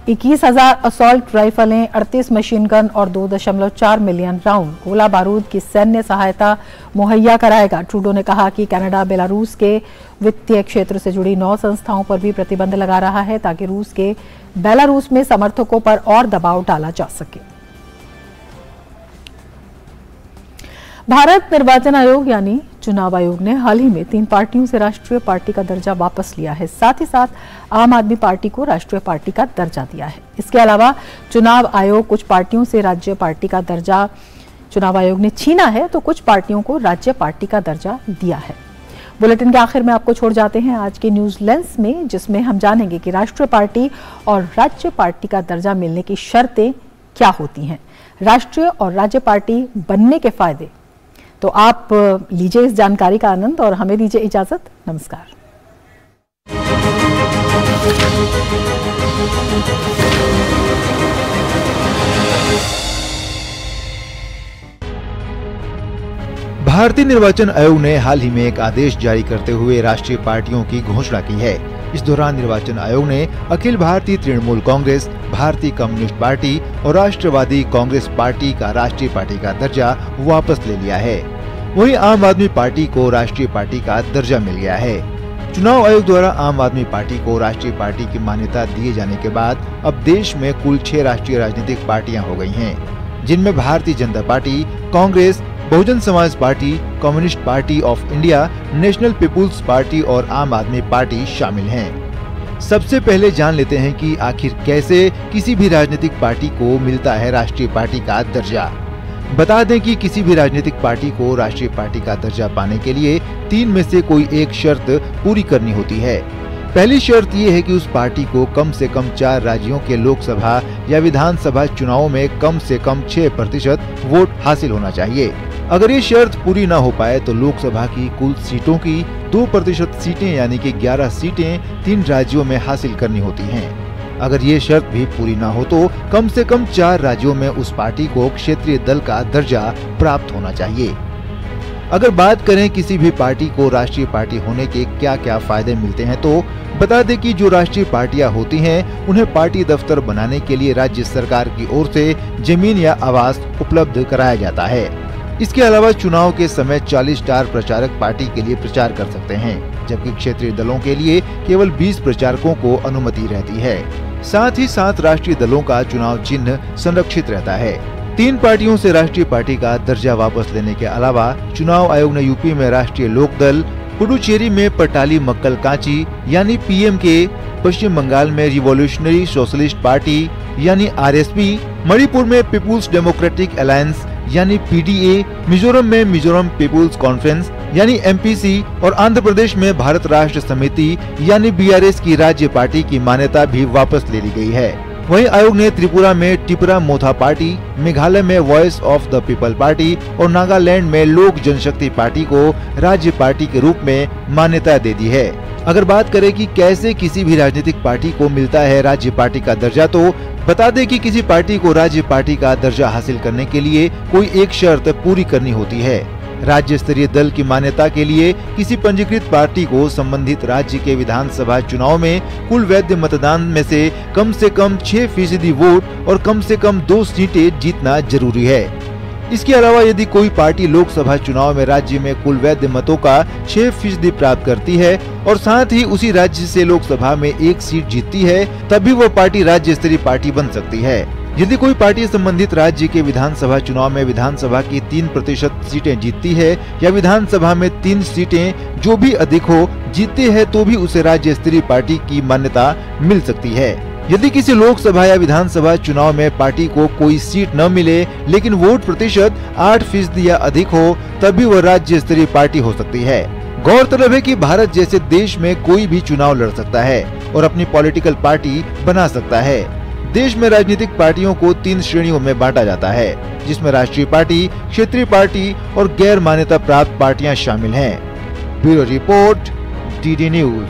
S1: 21,000 असॉल्ट राइफलें, 38 मशीन गन और 2.4 मिलियन राउंड गोला बारूद की सैन्य सहायता मुहैया कराएगा। ट्रूडो ने कहा कि कनाडा बेलारूस के वित्तीय क्षेत्र से जुड़ी 9 संस्थाओं पर भी प्रतिबंध लगा रहा है ताकि रूस के बेलारूस में समर्थकों पर और दबाव डाला जा सके। भारत निर्वाचन आयोग यानी चुनाव आयोग ने हाल ही में 3 पार्टियों से राष्ट्रीय पार्टी का दर्जा वापस लिया है। साथ ही साथ आम आदमी पार्टी को राष्ट्रीय पार्टी का दर्जा दिया है। इसके अलावा चुनाव आयोग कुछ पार्टियों से राज्य पार्टी का दर्जा चुनाव आयोग ने छीना है तो कुछ पार्टियों को राज्य पार्टी का दर्जा दिया है। बुलेटिन के आखिर में आपको छोड़ जाते हैं आज के न्यूज लेंस में, जिसमें हम जानेंगे कि राष्ट्रीय पार्टी और राज्य पार्टी का दर्जा मिलने की शर्तें क्या होती हैं, राष्ट्रीय और राज्य पार्टी बनने के फायदे। तो आप लीजिए इस जानकारी का आनंद और हमें दीजिए इजाजत। नमस्कार।
S10: भारतीय निर्वाचन आयोग ने हाल ही में एक आदेश जारी करते हुए राष्ट्रीय पार्टियों की घोषणा की है। इस दौरान निर्वाचन आयोग ने अखिल भारतीय तृणमूल कांग्रेस, भारतीय कम्युनिस्ट पार्टी और राष्ट्रवादी कांग्रेस पार्टी का राष्ट्रीय पार्टी का दर्जा वापस ले लिया है। वहीं आम आदमी पार्टी को राष्ट्रीय पार्टी का दर्जा मिल गया है। चुनाव आयोग द्वारा आम आदमी पार्टी को राष्ट्रीय पार्टी की मान्यता दिए जाने के बाद अब देश में कुल 6 राष्ट्रीय राजनीतिक पार्टियां हो गई हैं, जिनमें Bharatiya Janata party, Congress, Bahujan Samaj party, communist party of India, national people's party और आम आदमी पार्टी शामिल हैं। सबसे पहले जान लेते हैं कि आखिर कैसे किसी भी राजनीतिक पार्टी को मिलता है राष्ट्रीय पार्टी का दर्जा। बता दें कि किसी भी राजनीतिक पार्टी को राष्ट्रीय पार्टी का दर्जा पाने के लिए 3 में से कोई एक शर्त पूरी करनी होती है। पहली शर्त ये है कि उस पार्टी को कम से कम 4 राज्यों के लोकसभा या विधानसभा चुनावों में कम से कम 6% वोट हासिल होना चाहिए। अगर ये शर्त पूरी न हो पाए तो लोकसभा की कुल सीटों की 2% सीटें यानी कि 11 सीटें 3 राज्यों में हासिल करनी होती हैं। अगर ये शर्त भी पूरी न हो तो कम से कम 4 राज्यों में उस पार्टी को क्षेत्रीय दल का दर्जा प्राप्त होना चाहिए। अगर बात करें किसी भी पार्टी को राष्ट्रीय पार्टी होने के क्या क्या फायदे मिलते हैं तो बता दें कि जो राष्ट्रीय पार्टियां होती हैं उन्हें पार्टी दफ्तर बनाने के लिए राज्य सरकार की ओर से जमीन या आवास उपलब्ध कराया जाता है। इसके अलावा चुनाव के समय 40 स्टार प्रचारक पार्टी के लिए प्रचार कर सकते हैं, जबकि क्षेत्रीय दलों के लिए केवल 20 प्रचारकों को अनुमति रहती है। साथ ही साथ राष्ट्रीय दलों का चुनाव चिन्ह संरक्षित रहता है। 3 पार्टियों से राष्ट्रीय पार्टी का दर्जा वापस लेने के अलावा चुनाव आयोग ने यूपी में राष्ट्रीय लोकदल, पुडुचेरी में पटाली मक्कल कांची यानी पीएमके, पश्चिम बंगाल में रिवॉल्यूशनरी सोशलिस्ट पार्टी यानी आरएसपी, मणिपुर में पीपुल्स डेमोक्रेटिक अलायंस यानी पीडीए, मिजोरम में मिजोरम पीपुल्स कॉन्फ्रेंस यानी एमपीसी और आंध्र प्रदेश में भारत राष्ट्र समिति यानी बीआरएस की राज्य पार्टी की मान्यता भी वापस ले ली गई है। वहीं आयोग ने त्रिपुरा में टिपरा मोथा पार्टी, मेघालय में voice of the people party और नागालैंड में लोक जनशक्ति पार्टी को राज्य पार्टी के रूप में मान्यता दे दी है। अगर बात करें कि कैसे किसी भी राजनीतिक पार्टी को मिलता है राज्य पार्टी का दर्जा तो बता दें कि किसी पार्टी को राज्य पार्टी का दर्जा हासिल करने के लिए कोई एक शर्त पूरी करनी होती है। राज्य स्तरीय दल की मान्यता के लिए किसी पंजीकृत पार्टी को संबंधित राज्य के विधानसभा चुनाव में कुल वैध मतदान में से कम 6% वोट और कम से कम 2 सीटें जीतना जरूरी है। इसके अलावा यदि कोई पार्टी लोकसभा चुनाव में राज्य में कुल वैध मतों का 6% प्राप्त करती है और साथ ही उसी राज्य से लोकसभा में 1 सीट जीतती है, तभी वह पार्टी राज्य स्तरीय पार्टी बन सकती है। यदि कोई पार्टी संबंधित राज्य के विधानसभा चुनाव में विधानसभा की 3% सीटें जीतती है या विधानसभा में 3 सीटें जो भी अधिक हो जीतती है तो भी उसे राज्य स्तरीय पार्टी की मान्यता मिल सकती है। यदि किसी लोकसभा या विधानसभा चुनाव में पार्टी को कोई सीट न मिले लेकिन वोट प्रतिशत 8% या अधिक हो तभी वह राज्य स्तरीय पार्टी हो सकती है। गौरतलब है कि भारत जैसे देश में कोई भी चुनाव लड़ सकता है और अपनी पॉलिटिकल पार्टी बना सकता है। देश में राजनीतिक पार्टियों को 3 श्रेणियों में बांटा जाता है, जिसमें राष्ट्रीय पार्टी, क्षेत्रीय पार्टी और गैर मान्यता प्राप्त पार्टियां शामिल हैं। Bureau report, DD news.